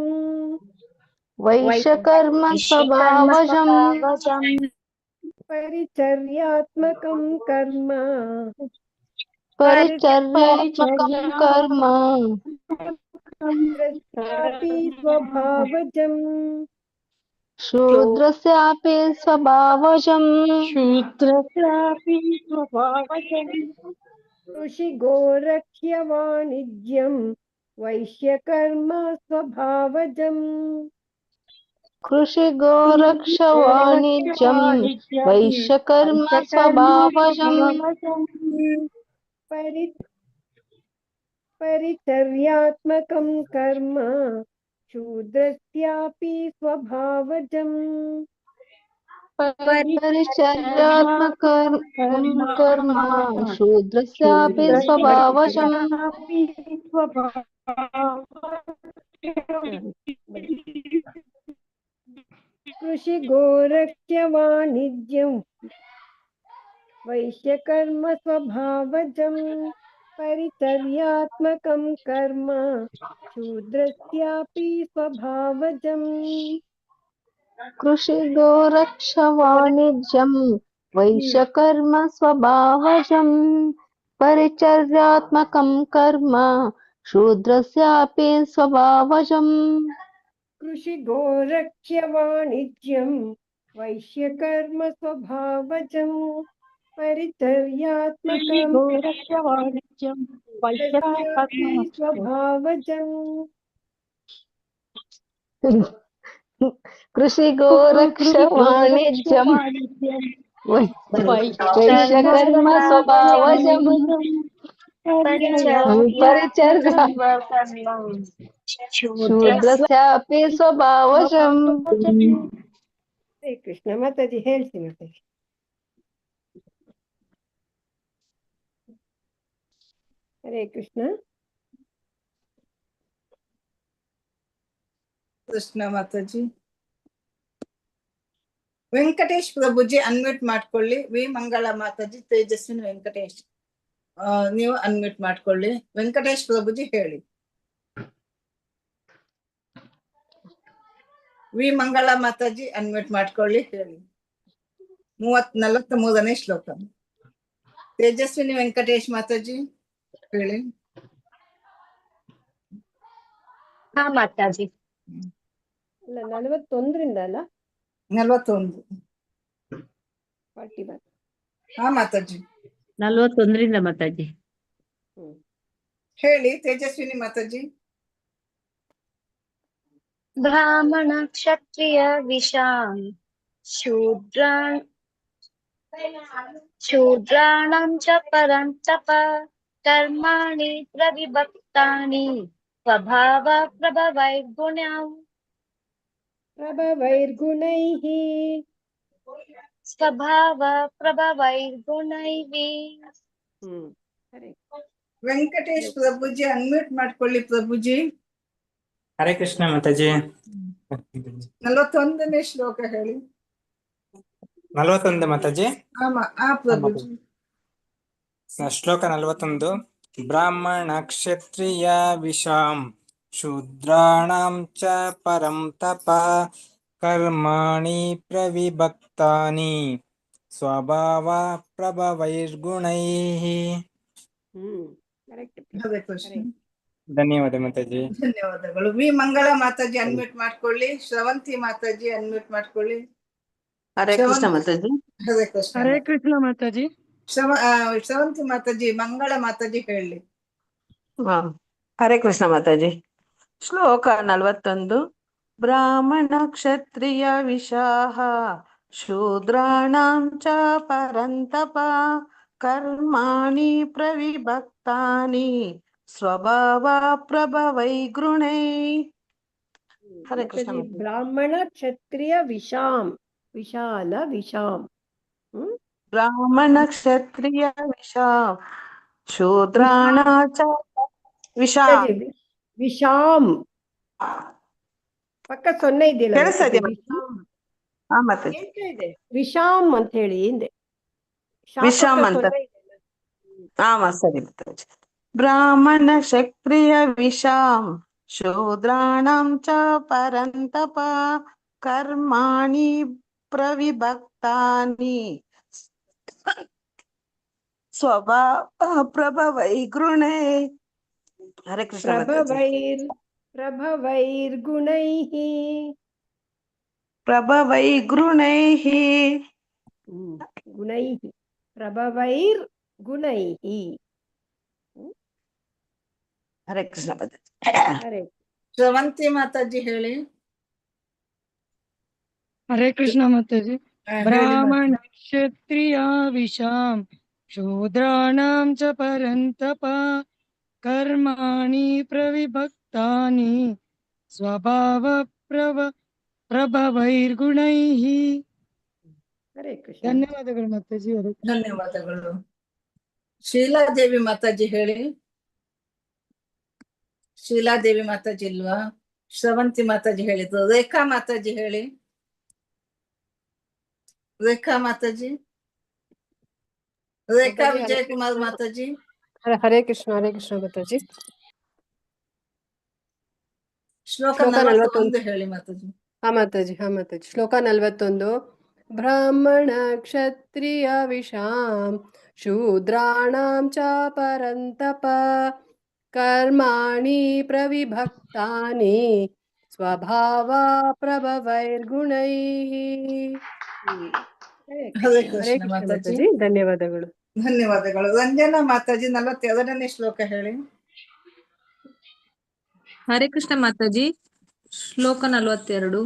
A: ಪರಿಚರ್ಯಾತ್ಮಕಂ ಕರ್ಮ ಸ್ವಭಾವಜಂ
H: ಶೂದ್ರಸ್ಯಾಪಿ ಸ್ವಭಾವಜಂ
A: ಕೃಷಿ ಗೋರಖ್ಯ ವಾಣಿಜ್ಯಂ ವೈಶ್ಯಕರ್ಮ ಸ್ವಭಾವಜಂ
H: ಕೃಷಿ ಗೋರಕ್ಷ ವಾಣಿಜ್ಯಂ ವೈಶ್ಯಕರ್ಮ ಸ್ವಭಾವಜಂ
A: ಪರಿಚರ್ಯಾತ್ಮಕಂ ಕರ್ಮ ಶೂದ್ರಸ್ಯಾಪಿ ಸ್ವಭಾವಜಂ
H: ಪರಿಚರ್ಯಾತ್ಮಕಂ ಕರ್ಮ ಶೂದ್ರಸ್ಯಾಪಿ ಸ್ವಭಾವಜಂ
A: ಕೃಷಿ ಗೋರಖ್ಯ ವಾಣಿಜ್ಯಂ ವೈಶ್ಯಕರ್ಮ ಸ್ವಭಾವಜಂ ಪರಿಚರ್ಯಾತ್ಮಕಂ ಕರ್ಮ ಶೂದ್ರಸ್ಯಾಪಿ ಸ್ವಭಾವಜಂ
H: ಕೃಷಿ ಗೋರಕ್ಷ ವಾಣಿಜ್ಯಂ ವೈಶ್ಯಕರ್ಮ ಸ್ವಭಾವಜಂ ಪರಿಚರ್ಯಾತ್ಮಕಂ ಕರ್ಮ ಶೂದ್ರಸ್ಯಾಪಿ ಸ್ವಭಾವಜಂ
A: ಕೃಷಿ ಗೋರಖ್ಯ ವಾಣಿಜ್ಯಂ ವೈಶ್ಯಕರ್ಮ ಸ್ವಭಾವಜಂ ಪರಿಚರ್ಯಾತ್ಮಕಂ ಸ್ವಭಾವಜಂ
H: ಕೃಷಿ ಗೋರಕ್ಷ ವಾಣಿಜ್ಯಂ ವೈಶ್ಯಕರ್ಮ ಸ್ವಭಾವಜಂ ಶೂದ್ರಸ್ಯಾಪಿ ಸ್ವಭಾವಜಂ.
A: ಹರೇ ಕೃಷ್ಣ. ಮಾತಾಜಿ ಹೇಳ್ತೀನಿ ಮಾತಾಜಿ. ಹರೇ ಕೃಷ್ಣ.
F: ಕೃಷ್ಣ ಮಾತಾಜಿ. ವೆಂಕಟೇಶ್ ಪ್ರಭುಜಿ ಅನ್ಮ್ಯೂಟ್ ಮಾಡ್ಕೊಳ್ಳಿ. ವಿ ಮಂಗಳ ಮಾತಾಜಿ, ತೇಜಸ್ವಿನಿ ವೆಂಕಟೇಶ್ ನೀವು ಅನ್ಮ್ಯೂಟ್ ಮಾಡ್ಕೊಳ್ಳಿ. ವೆಂಕಟೇಶ್ ಪ್ರಭುಜಿ ಹೇಳಿ. ವಿ ಮಂಗಳ ಮಾತಾಜಿ ಅನ್ಮ್ಯೂಟ್ ಮಾಡ್ಕೊಳ್ಳಿ, ಹೇಳಿ. 43ನೇ ಶ್ಲೋಕ. ತೇಜಸ್ವಿನಿ ವೆಂಕಟೇಶ್ ಮಾತಾಜಿ ಹೇಳಿ.
K: ಹಾ ಮಾತಾಜಿ.
A: ಅಲ್ಲ 41ರಿಂದ ಅಲ್ಲ
F: 41.
A: 41.
F: ಹಾ ಮಾತಾಜಿ
E: 41ರಿಂದ ಮಾತಾಜಿ
F: ಹೇಳಿ. ತೇಜಸ್ವಿನಿ ಮಾತಾಜಿ.
K: ಬ್ರಾಹ್ಮಣ ಕ್ಷತ್ರಿಯ ವಿಷಾಂ ಶೂದ್ರಾಣಂ ಚ ಪರಂ ತಪ ಕರ್ಮಾಣಿ ಪ್ರವಿಭಕ್ತಾನಿ ಸ್ವಭಾವ ಪ್ರಭವೈರ್ಗುಣೈಃ
F: ವೆಂಕಟೇಶ್ ಪ್ರಭುಜಿ ಅನ್ಮ್ಯೂಟ್ ಮಾಡ್ಕೊಳ್ಳಿ. ಪ್ರಭುಜಿ.
I: ಹರೇ ಕೃಷ್ಣ ಮಾತಾಜಿ.
F: 41ನೇ ಶ್ಲೋಕ ಹೇಳಿ.
I: 41 ಮಾತಾಜಿ.
F: ಪ್ರಭುಜಿ.
I: ಶ್ಲೋಕ 41. ಬ್ರಾಹ್ಮಣ ಕ್ಷತ್ರಿಯ ವಿಷಾಂ ಶೂದ್ರಾಣಾಂ ಚ ಪರಂ ತಪ ಕರ್ಮಾಣಿ ಪ್ರವಿಭಕ್ತಾನಿ ಸ್ವಭಾವ ಪ್ರಭವೈರ್ಗುಣೈಃ.
A: ಕರೆಕ್ಟ್.
F: ಹರೇ ಕೃಷ್ಣ.
I: ಧನ್ಯವಾದ ಮಾತಾಜಿ.
F: ಧನ್ಯವಾದಗಳು. ವಿ ಮಂಗಳ ಮಾತಾಜಿ ಅನ್ಮ್ಯೂಟ್ ಮಾಡ್ಕೊಳ್ಳಿ. ಶ್ರವಂತಿ ಮಾತಾಜಿ ಅನ್ಮ್ಯೂಟ್ ಮಾಡ್ಕೊಳ್ಳಿ.
J: ಹರೇ ಕೃಷ್ಣ ಮಾತಾಜಿ.
F: ಹರೇ ಕೃಷ್ಣ.
O: ಹರೇ ಕೃಷ್ಣ ಮಾತಾಜಿ.
F: ಶ್ರವಂತಿ ಮಾತಾಜಿ ಮಂಗಳ ಮಾತಾಜಿ ಹೇಳಿ.
J: ಹರೇ ಕೃಷ್ಣ ಮಾತಾಜಿ. ಶ್ಲೋಕ 41. ಬ್ರಾಹ್ಮಣ ಕ್ಷತ್ರಿಯ ವಿಶಾಹ ಶೂದ್ರಾಣಾಂ ಚ ಪರಂತಪ ಕರ್ಮಾಣಿ ಪ್ರವಿಭಕ್ತಾನಿ ಸ್ವಭಾವ ಪ್ರಭವೈ ಗೃಣೈ. ಹರೇ ಕೃಷ್ಣ ಮಾತಾಜಿ.
A: ಬ್ರಾಹ್ಮಣ ಕ್ಷತ್ರಿಯ ವಿಷಾಂ ವಿಶಾಲ ವಿಷಾಂ.
J: ಬ್ರಾಹ್ಮಣ ಕ್ಷತ್ರಿಯ ವಿಷಾಂ ಶೂದ್ರಾಣ ಚ
A: ವಿಷಾಂ. ಪಕ್ಕ ಸೊನ್ನೆ ಇದೆಯಲ್ಲ
J: ಕೇಳಿಸ್ತದೆ
A: ವಿಷಾಂ.
J: ಮಾತಾಜಿ.
A: ಇದೆ ವಿಷಾಂ ಅಂತ ಹೇಳಿ ಹಿಂದೆ
J: ವಿಷಾಂ ಅಂತ. ಸರಿ ಮಾತಾಜಿ. ಬ್ರಾಹ್ಮಣ ಕ್ಷತ್ರಿಯ ವಿಷಾಂ ಶೂದ್ರಾಣಾಂ ಚ ಪರಂತಪ ಕರ್ಮಾಣಿ ಪ್ರವಿಭಕ್ತಾನಿ ಸ್ವಭಾವ ಪ್ರಭವೈ ಗೃಣೈ. ಹರೇ ಕೃಷ್ಣ ಮಾತಾಜಿ.
A: ಪ್ರಭವೈರ್ಗುಣೈಃ.
J: ಪ್ರಭವೈ ಗೃಣೈಃ.
A: ಗುಣೈಃ ಪ್ರಭವೈರ್ಗುಣೈಃ.
J: ಹರೇ ಕೃಷ್ಣ ಮಾತಾಜಿ.
A: ಹರೇ.
F: ಶ್ರವಂತಿ ಮಾತಾಜಿ ಹೇಳಿ.
O: ಹರೇ ಕೃಷ್ಣ ಮಾತಾಜಿ. ಬ್ರಾಹ್ಮಣ ಕ್ಷತ್ರಿಯ ವಿಷಾಂ ಶೂದ್ರಾಣಾಂ ಚ ಪರಂತಪ ಕರ್ಮಾಣಿ ಪ್ರವಿಭಕ್ತಾನಿ ಸ್ವಭಾವ ಪ್ರಭವೈರ್ಗುಣೈಃ.
A: ಹರೇ ಕೃಷ್ಣ.
O: ಧನ್ಯವಾದಗಳು ಮಾತಾಜಿ.
F: ಧನ್ಯವಾದಗಳು. ಶೀಲಾದೇವಿ ಮಾತಾಜಿ ಹೇಳಿ. ಶೀಲಾದೇವಿ ಮಾತಾಜಿ ಇಲ್ವಾ? ಶ್ರವಂತಿ ಮಾತಾಜಿ ಹೇಳಿದ್ರು. ರೇಖಾ ಮಾತಾಜಿ ಹೇಳಿ. ರೇಖಾ ಮಾತಾಜಿ. ರೇಖಾ ವಿಜಯಕುಮಾರ್ ಮಾತಾಜಿ.
O: ಹರೇ ಕೃಷ್ಣ ಮಾತಾಜಿ.
F: ಶ್ಲೋಕ 41 ಹೇಳಿ ಮಾತಾಜಿ.
O: ಮಾತಾಜಿ. ಶ್ಲೋಕ 41. ಬ್ರಾಹ್ಮಣ ಕ್ಷತ್ರಿಯ ವಿಷಾಂ ಶೂದ್ರಾಣಾಂ ಚ ಪರಂತಪ ಕರ್ಮಾಣಿ ಪ್ರವಿಭಕ್ತಾನಿ ಸ್ವಭಾವ ಪ್ರಭವೈರ್ಗುಣೈಃ.
F: ಹರೇ ಕೃಷ್ಣ ಮಾತಾಜಿ.
O: ಧನ್ಯವಾದಗಳು.
F: ಧನ್ಯವಾದಗಳು. ರಂಜನಾ ಮಾತಾಜಿ 42ನೇ ಶ್ಲೋಕ ಹೇಳಿ.
C: ಹರೇ ಕೃಷ್ಣ ಮಾತಾಜಿ. ಶ್ಲೋಕ 42.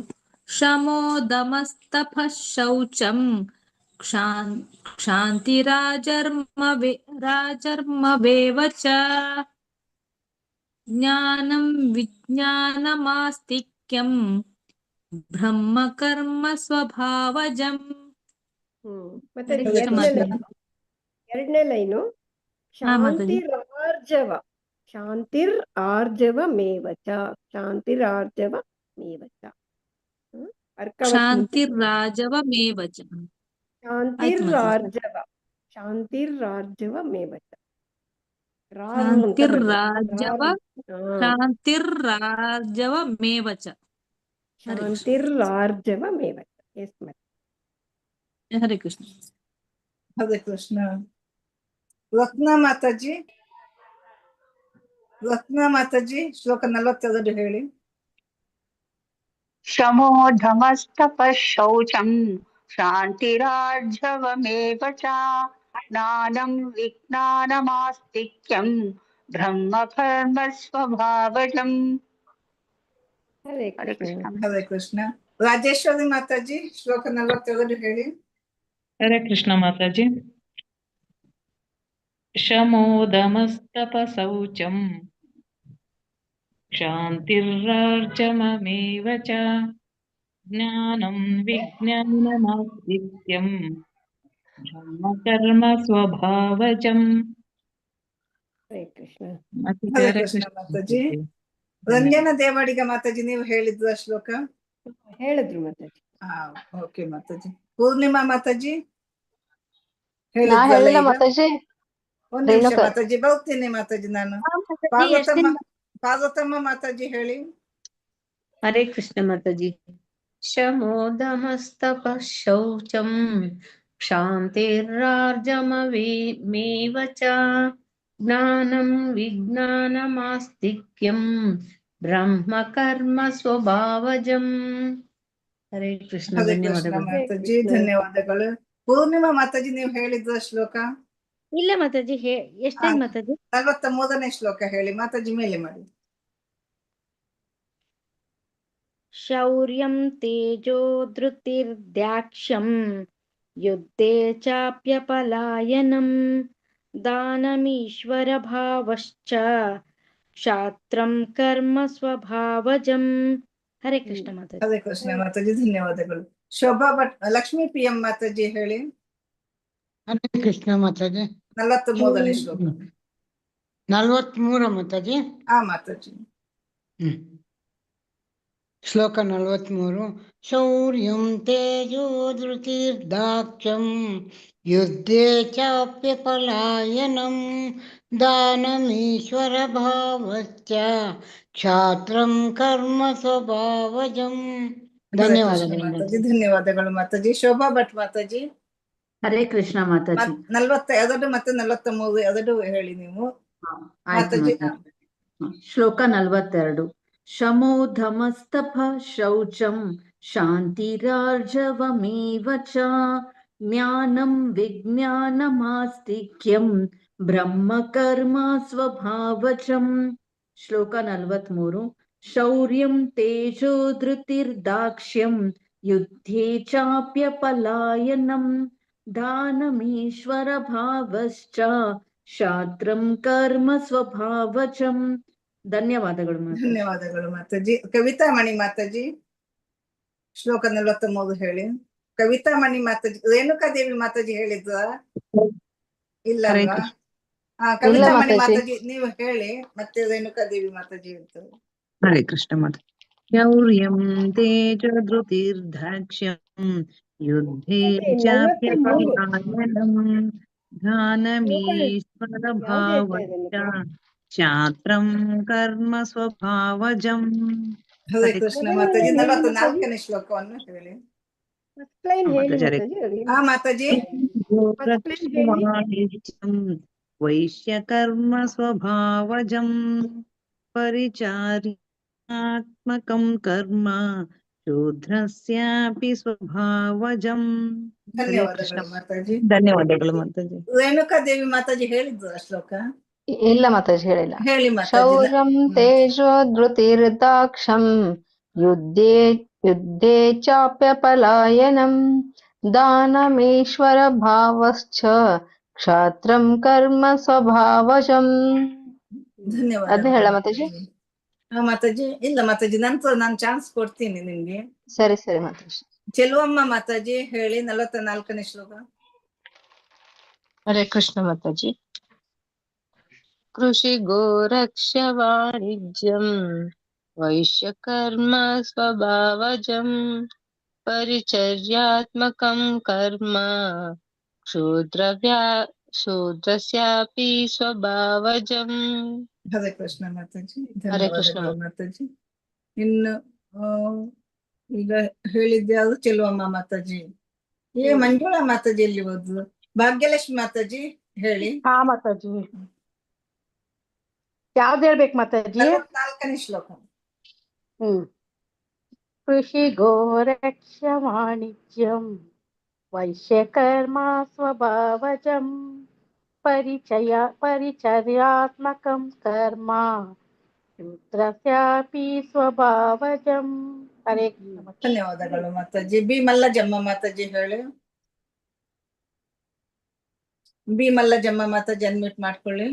C: ಶಮೋ ದಮಸ್ತಪ ಶೌಚಂ ಕ್ಷಾಂತಿರಾಜರ್ಮವೇವ ಚ ಜ್ಞಾನಂ ವಿಜ್ಞಾನಮಾಸ್ತಿಕ್ಯಂ ಬ್ರಹ್ಮ ಕರ್ಮ ಸ್ವಭಾವಜಂ.
A: ಮತ್ತೆ
C: ಹರೇ ಕೃಷ್ಣ ಮಾತಾಜಿ.
A: ಎರಡನೇ ಲೈನು ಶಾಂತಿರಾರ್ಜವ ಶಾಂತಿರಾರ್ಜವಮೇವಚ ಶಾಂತಿರಾರ್ಜವಮೇವಚ.
C: ಶಾಂತಿರಾಜವಮೇವಚ.
A: ಶಾಂತಿರಾರ್ಜವಮೇವಚ.
C: ಶಾಂತಿರಾರ್ಜವಮೇವಚ.
A: ಶಾಂತಿರಾರ್ಜವಮೇವಚ. ಎಸ್ ಮತ್ತೆ.
C: ಹರೇ ಕೃಷ್ಣ.
F: ಹರೇ ಕೃಷ್ಣ. ರತ್ನಾ ಮಾತಾಜಿ. ರತ್ನಾ ಮಾತಾಜಿ ಶ್ಲೋಕ 42 ಹೇಳಿ.
N: ಶಮೋ ಧಮಸ್ತಪ ಶೌಚಂ ಶಾಂತಿರಾರ್ಜವಮೇವ ಚ ಜ್ಞಾನಂ ವಿಜ್ಞಾನಮಾಸ್ತಿಕ್ಯಂ ಬ್ರಹ್ಮ ಕರ್ಮ ಸ್ವಭಾವಜಂ.
A: ಹರೇ ಕೃಷ್ಣ.
F: ಹರೇ ಕೃಷ್ಣ. ರಾಜೇಶ್ವರಿ ಮಾತಾಜಿ ಶ್ಲೋಕ 42 ಹೇಳಿ.
E: ಹರೇ ಕೃಷ್ಣ ಮಾತಾಜಿ. ಶಮೋದಮಸ್ತಪ ಶೌಚಂ ಕ್ಷಾಂತಿರಾರ್ಜವಮೇವ ಚ ಜ್ಞಾನಂ ವಿಜ್ಞಾನಮಾಸ್ತಿಕ್ಯಂ ಬ್ರಹ್ಮ ಕರ್ಮ ಸ್ವಭಾವಜಂ.
A: ಹರೇ ಕೃಷ್ಣ.
F: ಹರೇ ಕೃಷ್ಣ ಮಾತಾಜಿ. ರಂಜನಾ ದೇವಾಡಿಗ ಮಾತಾಜಿ ನೀವು ಹೇಳಿದ್ರ ಶ್ಲೋಕ
A: ಹೇಳಿದ್ರು ಮಾತಾಜಿ.
F: ಓಕೆ ಮಾತಾಜಿ. ಪೂರ್ಣಿಮಾ ಮಾತಾಜಿ
H: ನಾ ಹೇಳಿಲ್ಲ ಮಾತಾಜಿ.
F: ಒಂದ್ ನಿಮಿಷ ಮಾತಾಜಿ ಬರ್ತೀನಿ ಮಾತಾಜಿ ನಾನು. ಪಾರ್ವತಮ್ಮ ಮಾತಾಜಿ ಹೇಳಿ.
E: ಹರೇ ಕೃಷ್ಣ ಮಾತಾಜಿ. ಶಮೋದಮಸ್ತಪ ಶೌಚಂ
M: क्षान्तिर्रार्जममेव च ज्ञानं विज्ञानमास्तिक्यं ब्रह्म कर्म स्वभावजम् ಹರೇ ಕೃಷ್ಣ
F: ಹರೇ ಕೃಷ್ಣ
M: ಧನ್ಯವಾದಗಳು
F: ಮಾತಾಜಿ, ಧನ್ಯವಾದಗಳು. ಪೂರ್ಣಿಮಾ ಮಾತಾಜಿ, ನೀವು ಹೇಳಿದ ಶ್ಲೋಕ
M: ಇಲ್ಲ ಮಾತಾಜಿ ಎಷ್ಟೇನ್ ಮಾತಾಜಿ
F: 43ನೇ ಶ್ಲೋಕ ಹೇಳಿ ಮಾತಾಜಿ, ಮೇಲೆ ಮಾಡಿ.
M: ಶೌರ್ಯಂ ತೇಜೋ ಧೃತಿರ್ದಾಕ್ಷ್ಯಂ ಯುದ್ಧೇ ಚಾಪ್ಯಪಲಾಯನಂ ದಾನಮೀಶ್ವರ ಭಾವಶ್ಚ ಕ್ಷಾತ್ರಂ ಕರ್ಮ ಸ್ವಭಾವಜಂ. ಹರೇ ಕೃಷ್ಣ ಮಾತಾಜಿ.
F: ಹರೇ ಕೃಷ್ಣ ಮಾತಾಜಿ, ಧನ್ಯವಾದಗಳು. ಶೋಭಾ ಭಟ್, ಲಕ್ಷ್ಮೀ PM ಮಾತಾಜಿ ಹೇಳಿ.
D: ಹರೇ ಕೃಷ್ಣ ಮಾತಾಜಿ.
F: 43ನೇ ಶ್ಲೋಕ.
D: 43 ಮಾತಾಜಿ.
F: ಮಾತಾಜಿ.
D: ಶ್ಲೋಕ 43. ಶೌರ್ಯಂ ತೇಜೋ ಧೃತಿರ್ದಾಕ್ಷ್ಯಂ ಯುದ್ಧೇ ಚಾಪ್ಯಪಲಾಯನಂ ದಾನಮೀಶ್ವರ ಭಾವಶ್ಚ ಕ್ಷಾತ್ರಂ ಕರ್ಮ ಸ್ವಭಾವಜಂ. ಧನ್ಯವಾದಗಳು
F: ಮಾತಾಜಿ, ಧನ್ಯವಾದಗಳು ಮಾತಾಜಿ. ಶೋಭಾ ಭಟ್ ಮಾತಾಜಿ.
Q: ಹರೇ ಕೃಷ್ಣ ಮಾತಾಜಿ.
F: 42 ಮತ್ತೆ 43 ಎರಡು ಹೇಳಿ ನೀವು ಮಾತಾಜಿ.
Q: ಶ್ಲೋಕ 42. ಶಮೋಧಮಸ್ತಪ ಶೌಚಂ ಶಾಂತಿರಾರ್ಜವಮೇವ ಚ ಜ್ಞಾನಂ ವಿಜ್ಞಾನಮಾಸ್ತಿಕ್ಯಂ ಬ್ರಹ್ಮ ಕರ್ಮ ಸ್ವಭಾವಜಂ. ಶ್ಲೋಕ 43. ಶೌರ್ಯಂ ತೇಜೋ ಧೃತಿರ್ದಾಕ್ಷ್ಯಂ ಯುದ್ಧೇ ಚಾಪ್ಯಪಲಾಯನಂ ದಾನಮೀಶ್ವರ ಭಾವಶ್ಚ ಕ್ಷಾತ್ರಂ ಕರ್ಮ ಸ್ವಭಾವಜಂ. ಧನ್ಯವಾದಗಳು ಮಾತಾಜಿ.
F: ಧನ್ಯವಾದಗಳು ಮಾತಾಜಿ. ಕವಿತಾಮಣಿ ಮಾತಾಜಿ, ಶ್ಲೋಕ 43 ಹೇಳಿ. ಕವಿತಾಮಣಿ ಮಾತಾಜಿ, ರೇಣುಕಾದೇವಿ ಮಾತಾಜಿ ಹೇಳಿದ್ರ ಇಲ್ಲ ಅಲ್ವಾ? ಕವಿತಾಮಣಿ ಮಾತಾಜಿ ನೀವು ಹೇಳಿ, ಮತ್ತೆ ರೇಣುಕಾದೇವಿ ಮಾತಾಜಿ ಹೇಳ್ತಾರೆ.
E: ಹರೇ ಕೃಷ್ಣ ಮಾತಾಜಿ. ಶೌರ್ಯಂ ತೇಜೋ ಧೃತಿರ್ದಾಕ್ಷ್ಯಂ ಯುದ್ಧೇ ಚಾಪ್ಯಪಲಾಯನಂ ದಾನಮೀಶ್ವರ ಭಾವಶ್ಚ ಕ್ಷಾತ್ರಂ ಕರ್ಮ ಸ್ವಭಾವಜಂ.
F: ಹರೇ ಕೃಷ್ಣ ಮಾತಾಜಿ. 44ನೇ ಶ್ಲೋಕವನ್ನು ಹೇಳಿ. ಮಾತಾಜಿ.
E: ವೈಶ್ಯಕರ್ಮ ಸ್ವಭಾವಜಂ ಪರಿಚಾರ್ಯಾತ್ಮಕಂ ಕರ್ಮ ಶೂದ್ರಸ್ಯಾಪಿ ಸ್ವಭಾವಜಂ.
F: ಧನ್ಯವಾದಗಳು ಮಾತಾಜಿ.
E: ಧನ್ಯವಾದಗಳು ಮಾತಾಜಿ.
F: ರೇಣುಕಾದೇವಿ ಮಾತಾಜಿ ಹೇಳಿದ್ರ ಶ್ಲೋಕ?
H: ಇಲ್ಲ ಮಾತಾಜಿ ಹೇಳಿಲ್ಲ.
F: ಹೇಳಿ ಮಾತಾಜಿ.
H: ಶೌರ್ಯಂ ತೇಜೋ ಧೃತಿರ್ದಾಕ್ಷಂ ಯುದ್ಧೇ ಚಾಪ್ಯಪಲಾಯನಂ ದಾನಮೀಶ್ವರ ಭಾವಶ್ಚ ಕ್ಷಾತ್ರಂ ಕರ್ಮ ಸ್ವಭಾವಜಂ. ಅದ್ ಹೇಳ ಮಾತಾಜಿ.
F: ಮಾತಾಜಿ ಇಲ್ಲ ಮಾತಾಜಿ, ನಂತರ ನಾನು ಚಾನ್ಸ್ ಕೊಡ್ತೀನಿ ನಿಮ್ಗೆ.
H: ಸರಿ ಸರಿ ಮಾತಾಜಿ.
F: ಚೆಲುವಮ್ಮ ಮಾತಾಜಿ ಹೇಳಿ 44ನೇ ಶ್ಲೋಕ.
R: ಹರೇ ಕೃಷ್ಣ ಮಾತಾಜಿ. ಕೃಷಿ ಗೋರಕ್ಷ ವಾಣಿಜ್ಯಂ ವೈಶ್ಯಕರ್ಮ ಸ್ವಭಾವಜಂ ಪರಿಚರ್ಯಾತ್ಮಕಂ ಕರ್ಮ ಶೂದ್ರಸ್ಯಾಪಿ ಸ್ವಭಾವಜಂ.
F: ಹರೇ ಕೃಷ್ಣ ಮಾತಾಜಿ. ಧನ್ಯವಾದಗಳು ಮಾತಾಜಿ. ಇನ್ನು ಈಗ ಹೇಳಿದ್ಯಾವ್ದು ಚೆಲುವಮ್ಮ ಮಾತಾಜಿ. ಮಂಜುಳಾ ಮಾತಾಜಿ ಎಲ್ಲಿ ಹೋದ್ರು? ಭಾಗ್ಯಲಕ್ಷ್ಮಿ ಮಾತಾಜಿ ಹೇಳಿ.
S: ಮಾತಾಜಿ ಯಾವ್ದು ಹೇಳ್ಬೇಕು ಮಾತಾಜಿ?
F: 44ನೇ ಶ್ಲೋಕ.
S: ಕೃಷಿ ಗೋರಕ್ಷ ವಾಣಿಜ್ಯಂ ವೈಶ್ಯಕರ್ಮ ಸ್ವಭಾವಜಂ ಪರಿಚರ್ಯಾತ್ಮಕಂ ಕರ್ಮ ಶೂದ್ರಸ್ಯಾಪಿ ಸ್ವಭಾವಜಂ. ಹರೇ ಕೃಷ್ಣ.
F: ಧನ್ಯವಾದಗಳು ಮಾತಾಜಿ. ಬಿ ಮಲ್ಲಜಮ್ಮ ಮಾತಾಜಿ ಹೇಳಿ. ಬಿ ಮಲ್ಲಜಮ್ಮ ಮಾತಾಜಿ ಅನ್ಮ್ಯೂಟ್ ಮಾಡ್ಕೊಳ್ಳಿ.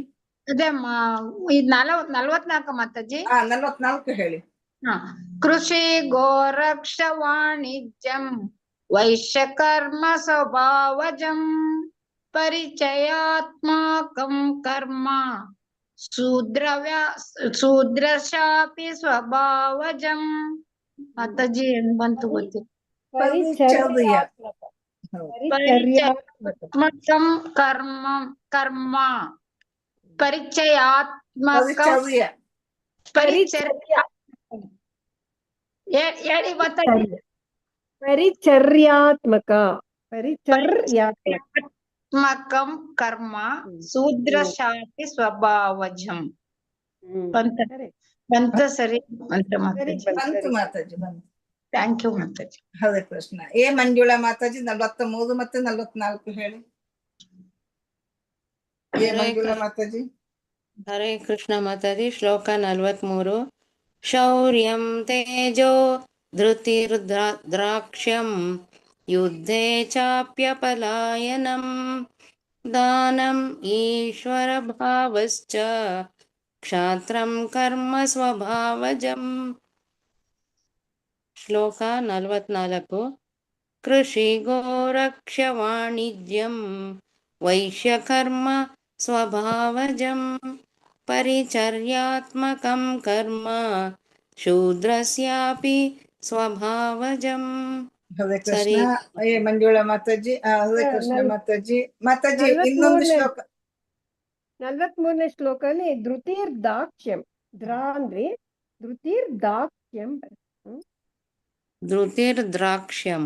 L: ಅದೇ 44 ಮಾತಾಜಿ.
F: 44 ಹೇಳಿ.
L: ಕೃಷಿ ಗೋರಕ್ಷ ವಾಣಿಜ್ಯಂ ವೈಶ್ಯಕರ್ಮ ಸ್ವಭಾವಜಂ ಪರಿಚಯಾತ್ಮಕಂ ಕರ್ಮ ಶೂದ್ರಸ್ಯಾಪಿ ಸ್ವಭಾವಜಂ. ಮಾತಾಜಿ ಏನ್ ಬಂತು ಗೊತ್ತಿಲ್ಲ. ಪರಿಚಯಾತ್ಮಕಂ ಕರ್ಮ ಪರಿಚಯಾತ್ಮಕಂ ಹೇಳಿ ಮಾತಾಜಿ.
O: ಪರಿಚರ್ಯಾತ್ಮಕ
L: ಪರಿಚರ್ಯಾತ್ಮಕಂ ಕರ್ಮ ಶೂದ್ರಶಾಪಿ ಸ್ವಭಾವಜಂ. ಬಂತ ಸರಿ ಅಂತ ಮಾತಾಜಿ.
F: ಬಂತು ಮಾತಾಜಿ, ಬಂತು.
L: ಥ್ಯಾಂಕ್ ಯು ಮಾತಾಜಿ.
F: ಹರೇ ಕೃಷ್ಣ. ಮಂಜುಳಾ ಮಾತಾಜಿ 43 ಮತ್ತೆ 44 ಹೇಳಿ. ಮಂಜುಳಾ ಮಾತಾಜಿ.
R: ಹರೇ ಕೃಷ್ಣ ಮಾತಾಜಿ. ಶ್ಲೋಕ 43. ಶೌರ್ಯಂ ತೇಜೋ ಧೃತಿರ್ದ್ರಾಕ್ಷ್ಯಂ ಯುದ್ಧೇ ಚಾಪ್ಯಪಲಾಯನಂ ದಾನಂ ಈಶ್ವರ ಭಾವಶ್ಚ ಕ್ಷಾತ್ರಂ ಕರ್ಮ ಸ್ವಭಾವಜಂ. ಶ್ಲೋಕ 44. ಕೃಷಿ ಗೋರಕ್ಷ ವಾಣಿಜ್ಯಂ ವೈಶ್ಯಕರ್ಮ ಸ್ವಭಾವಜಂ ಪರಿಚರ್ಯಾತ್ಮಕಂ ಕರ್ಮ ಶೂದ್ರಸ್ಯಾಪಿ ಸ್ವಭಾವಜಂ.
F: ಹರೇ ಕೃಷ್ಣ. ಮಂಜುಳಾ ಮಾತಾಜಿ. ಹರೇ ಕೃಷ್ಣ ಮಾತಾಜಿ. ಮಾತಾಜಿ ಇನ್ನೊಂದು ಶ್ಲೋಕ
A: 43ನೇ ಶ್ಲೋಕದಲ್ಲಿ ಧೃತಿರ್ದಾಕ್ಷ್ಯಂ. ದ್ರಾ ಅಂದ್ರೆ ಧೃತಿರ್ದಾಕ್ಷ್ಯಂ.
R: ಧೃತಿರ್ದ್ರಾಕ್ಷ್ಯಂ.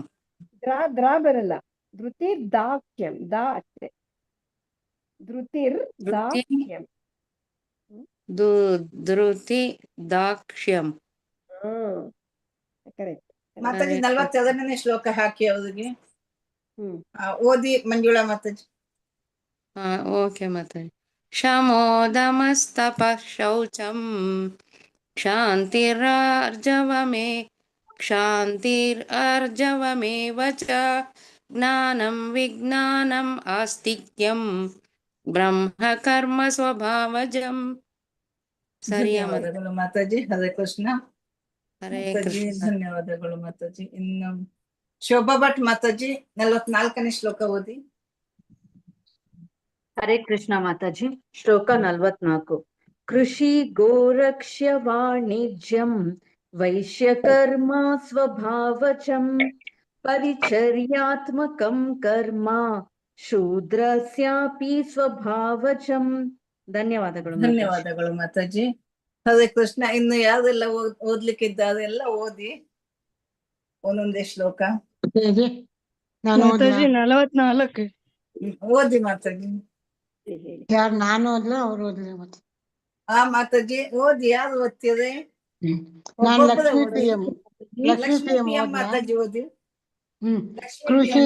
A: ದ್ರಾ ಬರಲ್ಲ. ಧೃತಿರ್ದಾಕ್ಷ್ಯಂ. ದಾ ಅಷ್ಟೇ. ಧೃತಿರ್ದಾಕ್ಷ್ಯಂ.
R: ಧೃತಿ ದಾಕ್ಷ್ಯಂ.
A: ಕರೆಕ್ಟ್.
F: ಮಾತಾಜಿ 42ನೇ ಶ್ಲೋಕ ಹಾಕಿ ಅವ್ರಿಗೆ ಓದಿ ಮಂಜುಳಾ ಮಾತಾಜಿ.
R: ಓಕೆ ಮಾತಾಜಿ. ಶಮೋದಮಸ್ತಪ ಶೌಚಂ ಕ್ಷಾಂತಿರ್ಜವಮೇವ ಚ ಜ್ಞಾನಂ ವಿಜ್ಞಾನಂ ಆಸ್ತಿಕ್ಯಂ ಬ್ರಹ್ಮ ಕರ್ಮ ಸ್ವಭಾವಜಂ.
F: ಧನ್ಯವಾದಗಳು ಮಾತಾಜಿ. ಹರೇ ಕೃಷ್ಣ.
R: ಹರೇ
F: ಮಾತಾಜಿ
R: ಕೃಷ್ಣ.
F: ಧನ್ಯವಾದಗಳು ಮಾತಾಜಿ. ಇನ್ನು ಶೋಭಾ ಭಟ್ ಮಾತಾಜಿ 44ನೇ ಶ್ಲೋಕ ಓದಿ.
Q: ಹರೇ ಕೃಷ್ಣ ಮಾತಾಜಿ. ಶ್ಲೋಕ 44. ಕೃಷಿ ಗೋರಕ್ಷ್ಯ ವಾಣಿಜ್ಯಂ ವೈಶ್ಯಕರ್ಮ ಸ್ವಭಾವಜಂ ಪರಿಚರ್ಯಾತ್ಮಕಂ ಕರ್ಮ ಶೂದ್ರಸ್ಯಾಪಿ ಸ್ವಭಾವಜಂ. ಧನ್ಯವಾದಗಳು.
F: ಧನ್ಯವಾದಗಳು ಮಾತಾಜಿ. ಹರೇ ಕೃಷ್ಣ. ಇನ್ನು ಯಾರೆಲ್ಲ ಓದ್ಲಿಕ್ಕಿದ್ದಾರೆ ಎಲ್ಲ ಓದಿ ಒಂದೊಂದೇ ಶ್ಲೋಕ.
D: ಮಾತಾಜಿ
L: 44.
F: ಓದಿ ಮಾತಾಜಿ.
D: ಯಾರು ನಾನು ಓದ್ಲ ಅವ್ರು ಓದ್ಲಿ ಮತ್ತೆ.
F: ಮಾತಾಜಿ ಓದಿ. ಯಾರು ಓದ್ತೀರಿ?
D: ನಾನು Lakshmi P M. Lakshmi P M
F: Mataji ಓದಿ.
D: ಕೃಷಿ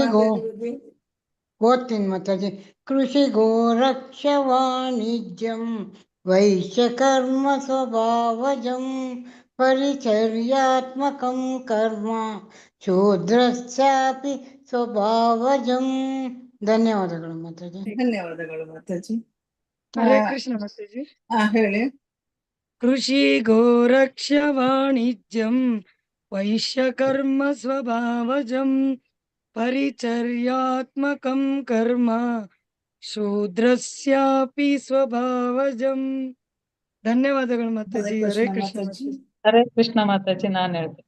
D: ಓದ್ತೀನಿ ಮಾತಾಜಿ. ಕೃಷಿ ಗೋರಕ್ಷ ವಾಣಿಜ್ಯಂ ವೈಶ್ಯಕರ್ಮ ಸ್ವಭಾವಜಂ ಪರಿಚರ್ಯಾತ್ಮಕಂ ಕರ್ಮ ಶೂದ್ರಸ್ಯಾಪಿ ಸ್ವಭಾವಜಂ. ಧನ್ಯವಾದಗಳು ಮಾತಾಜಿ.
F: ಧನ್ಯವಾದಗಳು ಮಾತಾಜಿ.
L: ಹರೇ ಕೃಷ್ಣ ಮಾತಾಜಿ.
F: ಹೇಳಿ.
L: ಕೃಷಿ ಗೋರಕ್ಷ ವಾಣಿಜ್ಯಂ ವೈಶ್ಯಕರ್ಮ ಸ್ವಭಾವಜಂ ಪರಿಚರ್ಯಾತ್ಮಕಂ ಕರ್ಮ ಶೂದ್ರಸ್ಯಾಪಿ ಸ್ವಭಾವಜಂ. ಧನ್ಯವಾದಗಳು ಮಾತಾಜಿ. ಹರೇ ಕೃಷ್ಣ ಮಾತಾಜಿ.
T: ಹರೇ ಕೃಷ್ಣ ಮಾತಾಜಿ. ನಾನು ಹೇಳ್ತೀನಿ.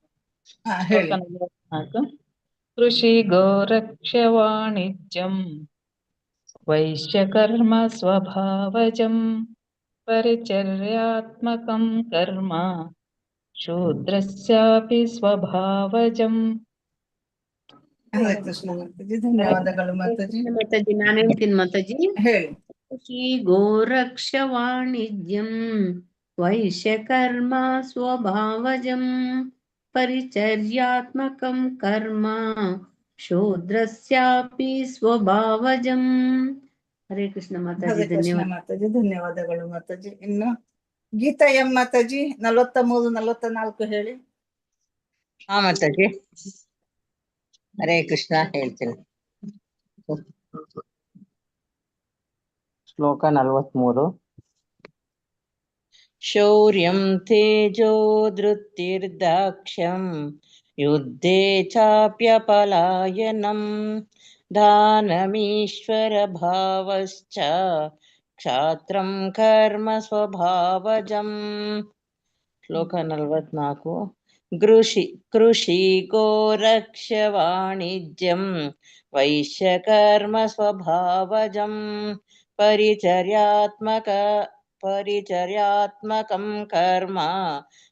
F: ಹೇಳಿ.
T: 44. ಕೃಷಿ ಗೋರಕ್ಷ ವಾಣಿಜ್ಯಂ ವೈಶ್ಯಕರ್ಮ ಸ್ವಭಾವಜಂ ಪರಿಚರ್ಯಾತ್ಮಕಂ ಕರ್ಮ ಶೂದ್ರಸ್ಯಾಪಿ ಸ್ವಭಾವಜಂ.
F: ಹರೇ ಕೃಷ್ಣ ಮಾತಾಜಿ. ಧನ್ಯವಾದಗಳು ಮಾತಾಜಿ.
Q: ಮಾತಾಜಿ ನಾನು ಹೇಳ್ತೀನಿ ಮಾತಾಜಿ.
F: ಹೇಳಿ.
Q: ಕೃಷಿ ಗೋರಕ್ಷ ವಾಣಿಜ್ಯಂ ವೈಶ್ಯಕರ್ಮ ಸ್ವಭಾವಜಂ ಪರಿಚರ್ಯಾತ್ಮಕಂ ಕರ್ಮ ಶೂದ್ರಸ್ಯಾಪಿ ಸ್ವಭಾವಜಂ. ಹರೇ ಕೃಷ್ಣ ಮಾತಾಜಿ.
F: ಹರೇ ಕೃಷ್ಣ
Q: ಧನ್ಯವಾದ
F: ಮಾತಾಜಿ. ಧನ್ಯವಾದಗಳು ಮಾತಾಜಿ. ಇನ್ನು ಗೀತಾ ಎಂ ಮಾತಾಜಿ 43 44 ಹೇಳಿ.
U: ಮಾತಾಜಿ. ಹರೇ ಕೃಷ್ಣ ಹೇಳ್ತೀನಿ. ಶ್ಲೋಕ 43. ಶೌರ್ಯಂ ತೇಜೋ ಧೃತಿರ್ದಾಕ್ಷ್ಯಂ ಯುದ್ಧೇ ಚಾಪ್ಯಪಲಾಯನಂ ದಾನಮೀಶ್ವರ ಭಾವಶ್ಚ ಕ್ಷಾತ್ರಂ ಕರ್ಮ ಸ್ವಭಾವಜಂ. ಶ್ಲೋಕ 44. ಕೃಷಿ ಗೋರಕ್ಷ ವಾಣಿಜ್ಯಂ ವೈಶ್ಯಕರ್ಮ ಸ್ವಭಾವಜಂ ಪರಿಚರ್ಯಾತ್ಮಕಂ ಕರ್ಮ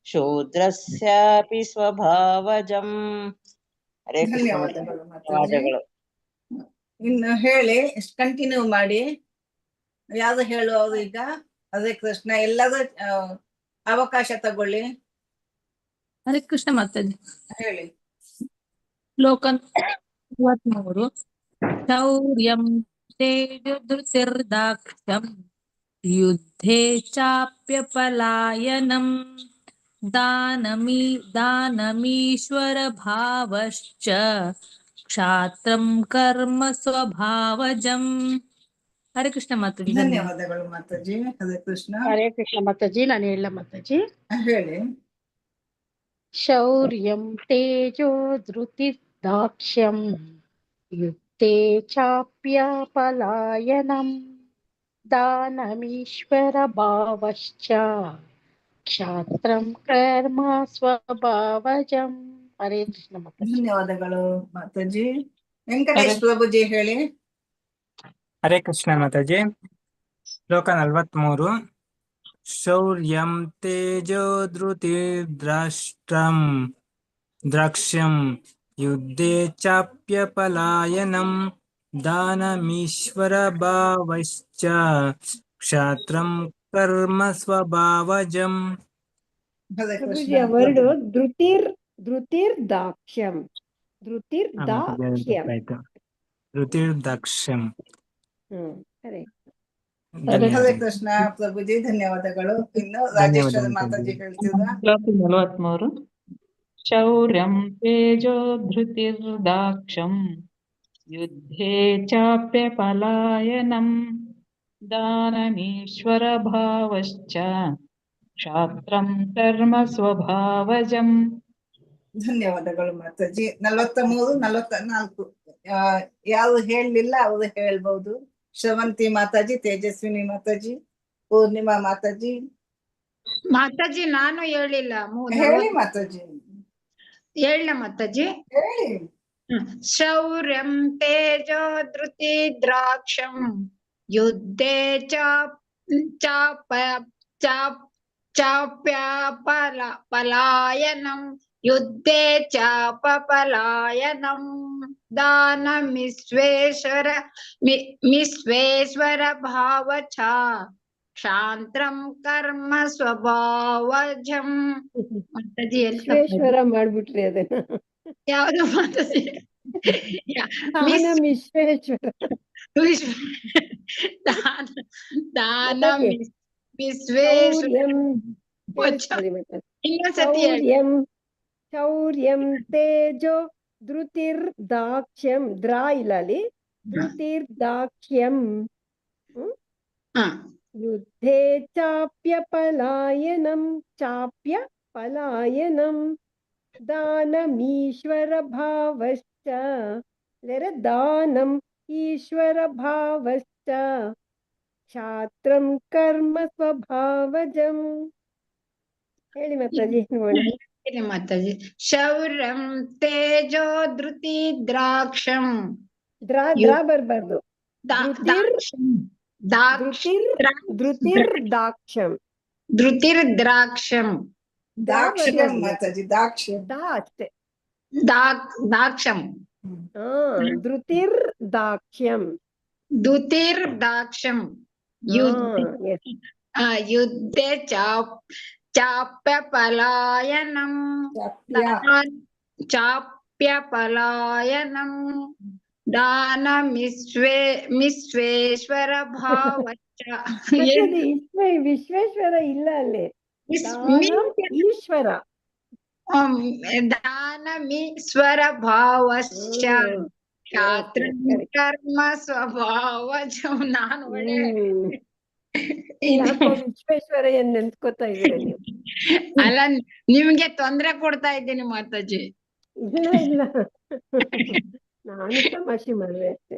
U: ಶೂದ್ರಸ್ಯಾಪಿ ಸ್ವಭಾವಜಂ. ಹರೇ ಕೃಷ್ಣ.
F: ಧನ್ಯವಾದಗಳು ಮಾತಾಜಿ.
U: ಧನ್ಯವಾದಗಳು.
F: ಇನ್ನು ಹೇಳಿ, ಕಂಟಿನ್ಯೂ ಮಾಡಿ. ಯಾವ್ದು ಹೇಳುವುದು ಈಗ? ಹರೇ ಕೃಷ್ಣ. ಎಲ್ಲರೂ ಅವಕಾಶ ತಗೊಳ್ಳಿ.
T: ಹರೇ ಕೃಷ್ಣ ಮಾತಾಜಿ.
F: ಹೇಳಿ.
T: ಶ್ಲೋಕ 33. ಶೌರ್ಯಂ ತೇಜೋಧೃತಿರ್ದಾಕ್ಷ್ಯಂ ಯುದ್ಧೇ ಚಾಪ್ಯಪಲಾಯನಂ ದಾನಮೀಶ್ವರ ಭಾವಶ್ಚ ಕ್ಷಾತ್ರಂ ಕರ್ಮ ಸ್ವಭಾವಜಂ. ಹರೇ ಕೃಷ್ಣ ಮಾತಾಜಿ.
F: ಧನ್ಯವಾದಗಳು ಮಾತಾಜಿ. ಹರೇ ಕೃಷ್ಣ.
S: ಹರೇ ಕೃಷ್ಣ ಮಾತಾಜಿ. ನಾನು ಹೇಳ ಮಾತಾಜಿ.
F: ಹೇಳಿ.
S: ಶೌರ್ಯಂ ತೇಜೋ ಧೃತಿ ದಾಕ್ಷ್ಯಂ ಯುಕ್ತೆ ಚಾಪ್ಯ ಪಲಾಯನಂ ದಾನಮೀಶ್ವರ ಭಾವಶ್ಚ ಕ್ಷಾತ್ರಂ ಕರ್ಮ ಸ್ವಭಾವಜಂ. ಹರೇ ಕೃಷ್ಣ ಮಾತಾಜಿ.
F: ಧನ್ಯವಾದಗಳು ಮಾತಾಜಿ. ವೆಂಕಟೇಶ್ ಪ್ರಭುಜಿ ಹೇಳಿ.
I: ಹರೇ ಕೃಷ್ಣ ಮಾತಾಜಿ. ಶ್ಲೋಕ 43. ಶೌರ್ಯಂ ತೇಜೋಧೃತಿರ್ದ್ರಾಕ್ಷ್ಯಂ ಯುದ್ಧೇ ಚಾಪ್ಯಪಲಾಯನಂ ದಾನಮೀಶ್ವರ ಭಾವಶ್ಚ ಕ್ಷಾತ್ರಂ ಕರ್ಮ ಸ್ವಭಾವಜಂ.
A: ಪ್ರಭುಜಿ ವರ್ಡ್ ಧೃತಿರ್ದಾಕ್ಷ್ಯಂ. ಧೃತಿರ್ದಾಕ್ಷ್ಯಂ.
I: ಧೃತಿರ್ದಾಕ್ಷ್ಯಂ.
A: ಹರೇ
F: ಹರೇ ಕೃಷ್ಣ ಪ್ರಭುಜಿ. ಧನ್ಯವಾದಗಳು. ಇನ್ನು ರಾಜೇಶ್ವರ ಮಾತಾಜಿ ಹೇಳ್ತಿದ್ರ.
T: ಶ್ಲೋಕ 43. ಶೌರ್ಯಂ ತೇಜೋಧೃತಿರ್ದಾಕ್ಷ್ಯಂ ಯುದ್ಧೇ ಚಾಪ್ಯಪಲಾಯನಂ ದಾನಮೀಶ್ವರ ಭಾವಶ್ಚ ಕ್ಷಾತ್ರಂ ಕರ್ಮ ಸ್ವಭಾವಜಂ.
F: ಧನ್ಯವಾದಗಳು ಮಾತಾಜಿ. 43, 44 ಯಾರು ಹೇಳಲಿಲ್ಲ ಅವರು ಹೇಳ್ಬಹುದು. ಶ್ರವಂತಿ ಮಾತಾಜಿ, ತೇಜಸ್ವಿನಿ ಮಾತಾಜಿ, ಪೂರ್ಣಿಮಾ ಮಾತಾಜಿ.
G: ಮಾತಾಜಿ ನಾನು ಹೇಳಿಲ್ಲ.
F: ಹೇಳಿ ಮಾತಾಜಿ.
G: ಹೇಳ ಮಾತಾಜಿ.
F: ಹೇಳಿ.
G: ಶೌರ್ಯಂ ತೇಜೋ ಧೃತಿ ದ್ರಾಕ್ಷಂ ಯುದ್ಧೇ ಚಾಪ್ಯ ಪಲಾಯನಂ ಯುದ್ಧೇ ಚಾಪಲಾಯನಂ ದಾನಮೀಶ್ವರ ಭಾವಚ ಕ್ಷಾತ್ರಂ ಕರ್ಮ ಸ್ವಭಾವಜಂ. ಮಾತಾಜಿ
A: ವಿಶ್ವೇಶ್ವರ ಮಾಡ್ಬಿಟ್ರಿ ಅದನ್ನ.
G: ಯಾವುದು ಮಾತಾಜಿ?
A: ವಿಶ್ವೇಶ್ವರ. ಶೌರ್ಯಂ ತೇಜೋ ಧೃತಿರ್ದಾಕ್ಷ್ಯಂ. ದ್ರಾ ಇಲ್ಲ ಅಲ್ಲಿ. ಧೃತಿರ್ದಾಕ್ಷ್ಯಂ ಯುದ್ಧೇ ಚಾಪ್ಯ ಪಲಾಯನಂ. ಚಾಪ್ಯ ಪಲಾಯನಂ ದಾನಮೀಶ್ವರ ಭಾವಶ್ಚ. ದಾನಂ ಈಶ್ವರ ಭಾವಶ್ಚ ಕ್ಷಾತ್ರಂ ಕರ್ಮ ಸ್ವಭಾವಜಂ. ಹೇಳಿ ಮಾತಾಜಿ.
G: ಮಾತಾಜಿ. ಶೌರ್ಯಂ ತೇಜೋ ಧೃತಿ ದ್ರಾಕ್ಷಂ.
A: ದ್ರಾ ಬರ್ಬಾರ್ದು. ಧೃತಿರ್ದಾಕ್ಷ್ಯಂ.
G: ಧೃತಿರ್ದ್ರಾಕ್ಷಂ.
F: ದಾಕ್ಷಂ ಮಾತಾಜಿ. ದಾಕ್ಷಂ.
A: ದಾ ಅಷ್ಟೇ.
G: ದಾಕ್ಷಂ.
A: ಧೃತಿರ್ದಾಕ್ಷ್ಯಂ.
G: ಧೃತಿರ್ದಾಕ್ಷಂ ಯುದ್ಧೇ ಚಾಪ್ಯ ಪಲಾಯನಂ ದಾನಮೀಶ್ವರ ಭಾವಶ್ಚ.
A: ವಿಶ್ವೇಶ್ವರ ಇಲ್ಲ ಅಲ್ಲಿ. ಈಶ್ವರ.
G: ದಾನಮೀಶ್ವರ ಭಾವಶ್ಚ ಕ್ಷಾತ್ರಂ ಕರ್ಮ ಸ್ವಭಾವಜಂ. ನಾನು ಒಳ್ಳೆ
A: ವಿಶ್ವೇಶ್ವರ ಏನ್ ನೆನ್ಸ್ಕೊತಾ ಇದ್ದೀರಾ ನೀವು?
G: ಅಲ್ಲ, ನಿಮ್ಗೆ ತೊಂದ್ರೆ ಕೊಡ್ತಾ ಇದ್ದೀನಿ ಮಾತಾಜಿ.
A: ಇಲ್ಲ ಇಲ್ಲ, ನಾನು ತಮಾಷೆ ಮಾಡುವೆ ಅಷ್ಟೇ.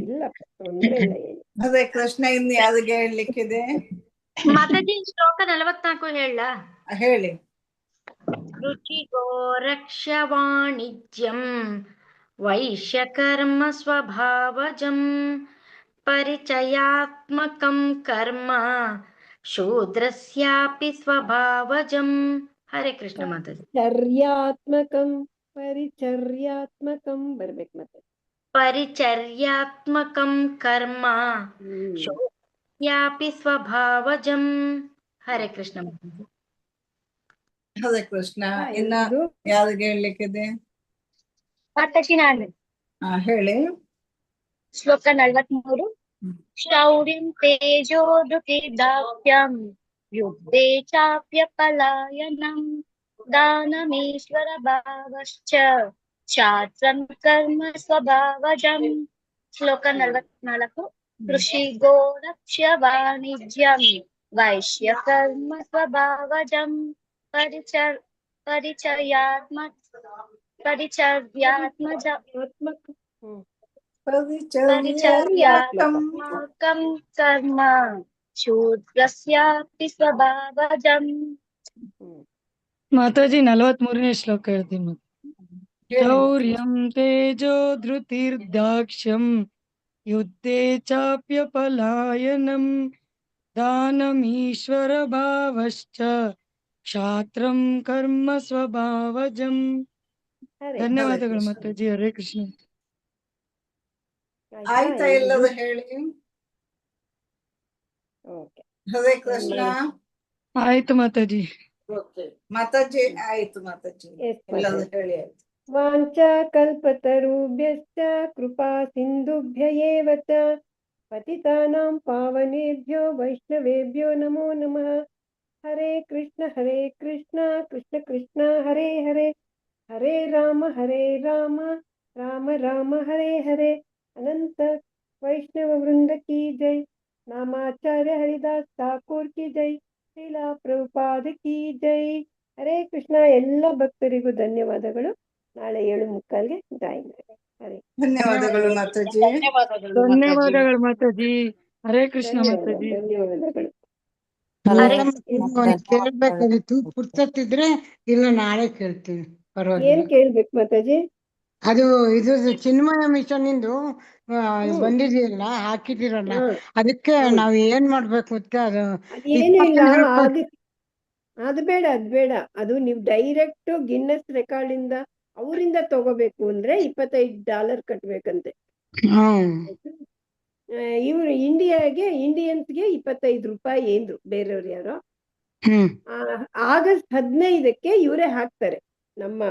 A: ಇಲ್ಲ ತೊಂದ್ರೆ ಇಲ್ಲ.
F: ಅದೇ ಕೃಷ್ಣ ಇನ್ನು ಯಾರಿಗೆ ಹೇಳಲಿಕ್ಕಿದೆ?
M: ಮಾತಾಜಿ ಶ್ಲೋಕ 44 ಹೇಳ.
F: ಹೇಳಿ.
M: ರುಚಿಗೋ ರಕ್ಷವಾಣಿಜ್ಯಂ ವೈಶ್ಯಕರ್ಮ ಸ್ವಭಾವಜಂ ಪರಿಚಯಾತ್ಮಕಂ ಕರ್ಮ ಶೂದ್ರಸ್ಯಾಪಿ ಸ್ವಭಾವಜಂ. ಹರೇ ಕೃಷ್ಣ ಮಾತಾಜಿ.
A: ಪರಿಚರ್ಯಾತ್ಮಕಂ ಬರ್ಬೇಕು ಮತ್ತೆ.
M: ಪರಿಚರ್ಯಾತ್ಮಕಂ ಕರ್ಮ ಶೌಚ್ಯಾಪಿ ಸ್ವಭಾವಜಂ. ಹರೇ ಕೃಷ್ಣ.
F: ಹರೇ ಕೃಷ್ಣ. ಇನ್ನ ಯಾರಿಗೆ ಹೇಳಲಿಕ್ಕಿದೆ?
K: ಮಾತಾಜಿ ನಾನು.
F: ಹೇಳಿ.
K: ಶ್ಲೋಕ 43. ಶೌರ್ಯಂ ತೇಜೋ ಧೃತಿರ್ದಾಕ್ಷ್ಯಂ ಯುದ್ಧೇ ಚಾಪ್ಯ ಪಲಾಯನಂ ದಾನಮೀಶ್ವರ ಭಾವಶ್ಚ ಕ್ಷಾತ್ರಂ ಕರ್ಮ ಸ್ವಭಾವಜಂ. ಶ್ಲೋಕ 44. ಕೃಷಿ ಗೋರಕ್ಷ್ಯ ವಾಣಿಜ್ಯಂ ವೈಶ್ಯ ಕರ್ಮ ಸ್ವಭಾವಜಂ ಪರಿಚರ್ಯಾತ್ಮಕಂ ಕರ್ಮ ಶೂದ್ರಸ್ಯಾಪಿ ಸ್ವಭಾವಜಂ.
L: ಮಾತಾಜಿ 43ನೇ ಶ್ಲೋಕ ಹೇಳ್ತೀನಿ. ಶೌರ್ಯಂ ತೇಜೋ ಧೃತಿರ್ದಾಕ್ಷ್ಯಂ ಯುದ್ಧೇ ಚಾಪ್ಯ ಪಲಾಯನಂ ದಾನಮೀಶ್ವರ ಭಾವಶ್ಚ ಕ್ಷಾತ್ರಂ ಕರ್ಮ ಸ್ವಭಾವಜಂ. ಧನ್ಯವಾದಗಳು ಮಾತಾಜಿ. ಹರೇ ಕೃಷ್ಣ.
F: ಆಯ್ತಾ ಎಲ್ಲರೂ ಹೇಳಿ? ಹರೇ ಕೃಷ್ಣ.
L: ಆಯ್ತು ಮಾತಾಜಿ.
F: ಮಾತಾಜಿ ಆಯ್ತು. ಮಾತಾಜಿ ಎಲ್ಲರೂ ಹೇಳಿ ಆಯ್ತು.
A: ವಾಂಚಾ ಕಲ್ಪತರುಭ್ಯಶ್ಚ ಕೃಪಾ ಸಿಂಧುಭ್ಯ ಏವ ಚ ಪತಿತಾನಾಂ ಪಾವನೇಭ್ಯೋ ವೈಷ್ಣವೇಭ್ಯೋ ನಮೋ ನಮಃ. ಹರೇ ಕೃಷ್ಣ ಕೃಷ್ಣ ಕೃಷ್ಣ ಹರೇ ಹರೇ ಹರೇ ರಾಮ ರಾಮ ರಾಮ ಹರೇ ಹರೇ. ಅನಂತ ವೈಷ್ಣವ ವೃಂದ ಕಿ ಜೈ. ನಾಮಾಚಾರ್ಯ ಹರಿದಾಸ್ ಠಾಕೂರ್ ಕಿ ಜೈ. ಶ್ರೀಲಾ ಪ್ರಭುಪಾದ ಕಿ ಜೈ. ಹರೇ ಕೃಷ್ಣ. ಎಲ್ಲ ಭಕ್ತರಿಗೂ ಧನ್ಯವಾದಗಳು. ನಾಳೆ 7:45ಗೆ ಜಾಯಿನ್ ಆಗಿ. ಹರೇ
F: ಧನ್ಯವಾದಗಳು ಮಾತಾಜಿ.
L: ಧನ್ಯವಾದಗಳು ಮಾತಾಜಿ. ಹರೇ ಕೃಷ್ಣ ಮಾತಾಜಿ.
A: ಧನ್ಯವಾದಗಳು.
D: ಕೇಳ್ಬೇಕಾಗಿತ್ತು, ಪುರ್ತತ್ತಿದ್ರೆ ಇಲ್ಲ ನಾಳೆ ಕೇಳ್ತೀನಿ, ಪರವಾಗಿಲ್ಲ.
A: ಏನ್ ಕೇಳ್ಬೇಕು ಮಾತಾಜಿ?
D: ಅದು ಇದು ಚಿನ್ಮಯ ಮಿಷನ್ ಇಂದು ಬಂದಿದೆಯಲ್ಲ, ಹಾಕಿದಿರಲ್ಲ, ಅದಕ್ಕೆ ನಾವ್ ಏನ್ ಮಾಡ್ಬೇಕು ಮತ್ತೆ? ಅದು
A: ಅದೇನು ಇಲ್ಲ, ಅದು ಬೇಡ, ಅದು ನೀವು ಡೈರೆಕ್ಟ್ ಗಿನ್ನಸ್ ರೆಕಾರ್ಡ್ ಇಂದ ಅವರಿಂದ ತಗೋಬೇಕು ಅಂದ್ರೆ $25 ಕಟ್ಬೇಕಂತೆ. ಇವ್ರು ಇಂಡಿಯನ್ಸ್ಗೆ $25 ಏನ್ರು, ಬೇರೆಯವ್ರು ಯಾರೋ. ಆಗಸ್ಟ್ 15ಕ್ಕೆ ಇವರೇ ಹಾಕ್ತಾರೆ, ನಮ್ಮ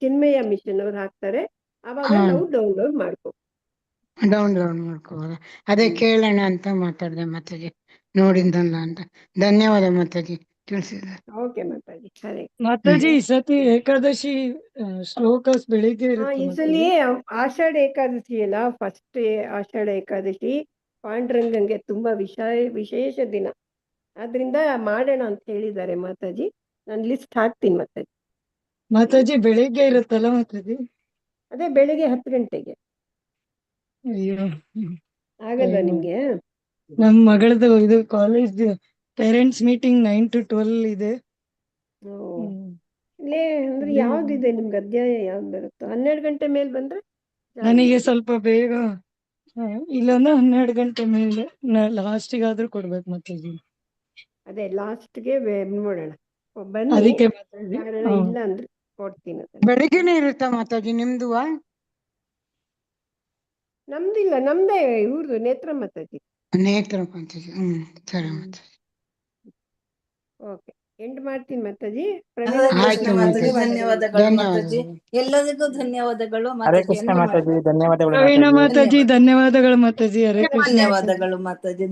A: ಚಿನ್ಮಯ ಮಿಷನ್ ಅವ್ರು ಹಾಕ್ತಾರೆ. ಅವಾಗ ನಾವು ಡೌನ್ಲೋಡ್
D: ಮಾಡ್ಕೋಬಹುದು. ಅದೇ ಕೇಳೋಣ ಅಂತ ಮಾತಾಡ್ದೆ ಮಾತಾಜಿ, ನೋಡಿದ್ದಲ್ಲ ಅಂತ. ಧನ್ಯವಾದ ಮಾತಾಜಿ ತಿಳಿಸಿದ್ರೆ.
A: ಓಕೆ ಮಾತಾಜಿ. ಸರಿ
L: ಮಾತಾಜಿ, ಈ ಸತಿ ಏಕಾದಶಿ ಶ್ಲೋಕಸ್ ಬೆಳಿಗ್ಗೆ
A: ಈ ಸಲ ಆಷಾಢ ಏಕಾದಶಿ ಅಲ್ಲ, ಫಸ್ಟ್ ಆಷಾಢ ಏಕಾದಶಿ ಪಾಂಡುರಂಗಂಗೆ ತುಂಬಾ ವಿಶೇಷ ದಿನ. ಆದ್ರಿಂದ ಮಾಡೋಣ ಅಂತ ಹೇಳಿದ್ದಾರೆ ಮಾತಾಜಿ. ನಾನು ಲಿಸ್ಟ್ ಹಾಕ್ತೀನಿ
L: ಮಾತಾಜಿ. ಬೆಳಿಗ್ಗೆ ಇರುತ್ತಲ್ಲ ಮಾತಾಜಿ?
A: ಅದೇ ಬೆಳಿಗ್ಗೆ 10 ಗಂಟೆಗೆ.
L: ಅಯ್ಯೋ,
A: ಆಗಲ್ಲ ನಿಮ್ಗೆ?
L: ನಮ್ ಮಗಳದು ಇದು ಕಾಲೇಜ್ ಪೇರೆಂಟ್ಸ್ ಮೀಟಿಂಗ್ 9 to 12 ಇದೆ.
A: ಅಂದ್ರೆ ಯಾವ್ದಿದೆ ನಿಮ್ಗೆ? ಅಧ್ಯಾಯ ಯಾವ್ದು ಬರುತ್ತೋ? 12 ಗಂಟೆ ಮೇಲೆ ಬಂದ್ರೆ
L: ನನಗೆ ಸ್ವಲ್ಪ ಬೇಗ, ಇಲ್ಲಾಂದ್ರೆ 12 ಗಂಟೆ ಮೇಲೆ ಲಾಸ್ಟಿಗಾದ್ರೂ ಕೊಡ್ಬೇಕು ಮಾತಾಜಿ.
A: ಅದೇ ಲಾಸ್ಟ್ಗೆ ನೋಡೋಣ, ಬನ್ನಿ.
L: ಅದಕ್ಕೆ
A: ಇಲ್ಲ ಅಂದ್ರೆ ಕೊಡ್ತೀನಿ.
D: ಬೆಳಿಗ್ಗೆನೆ ಇರುತ್ತಾ ಮಾತಾಜಿ ನಿಮ್ದು?
A: ನಮ್ದಿಲ್ಲ, ನಮ್ದೇ ಇವ್ರದ್ದು ನೇತ್ರ ಮಾತಾಜಿ.
D: ನೇತ್ರ ಮಾತಾಜಿ. ಸರಿ ಮಾತಾಜಿ.
A: ಓಕೆ, ಎಂಡ್ ಮಾಡ್ತೀನಿ ಮಾತಾಜಿ.
F: ಧನ್ಯವಾದಗಳು ಮಾತಾಜಿ. ಎಲ್ಲರಿಗೂ ಧನ್ಯವಾದಗಳು
I: ಹರೇ ಕೃಷ್ಣ ಮಾತಾಜಿ. ಧನ್ಯವಾದಗಳು
L: ಪ್ರವೀಣ ಮಾತಾಜಿ. ಧನ್ಯವಾದಗಳು ಮಾತಾಜಿ. ಹರೇ ಕೃಷ್ಣ.
F: ಧನ್ಯವಾದಗಳು ಮಾತಾಜಿ.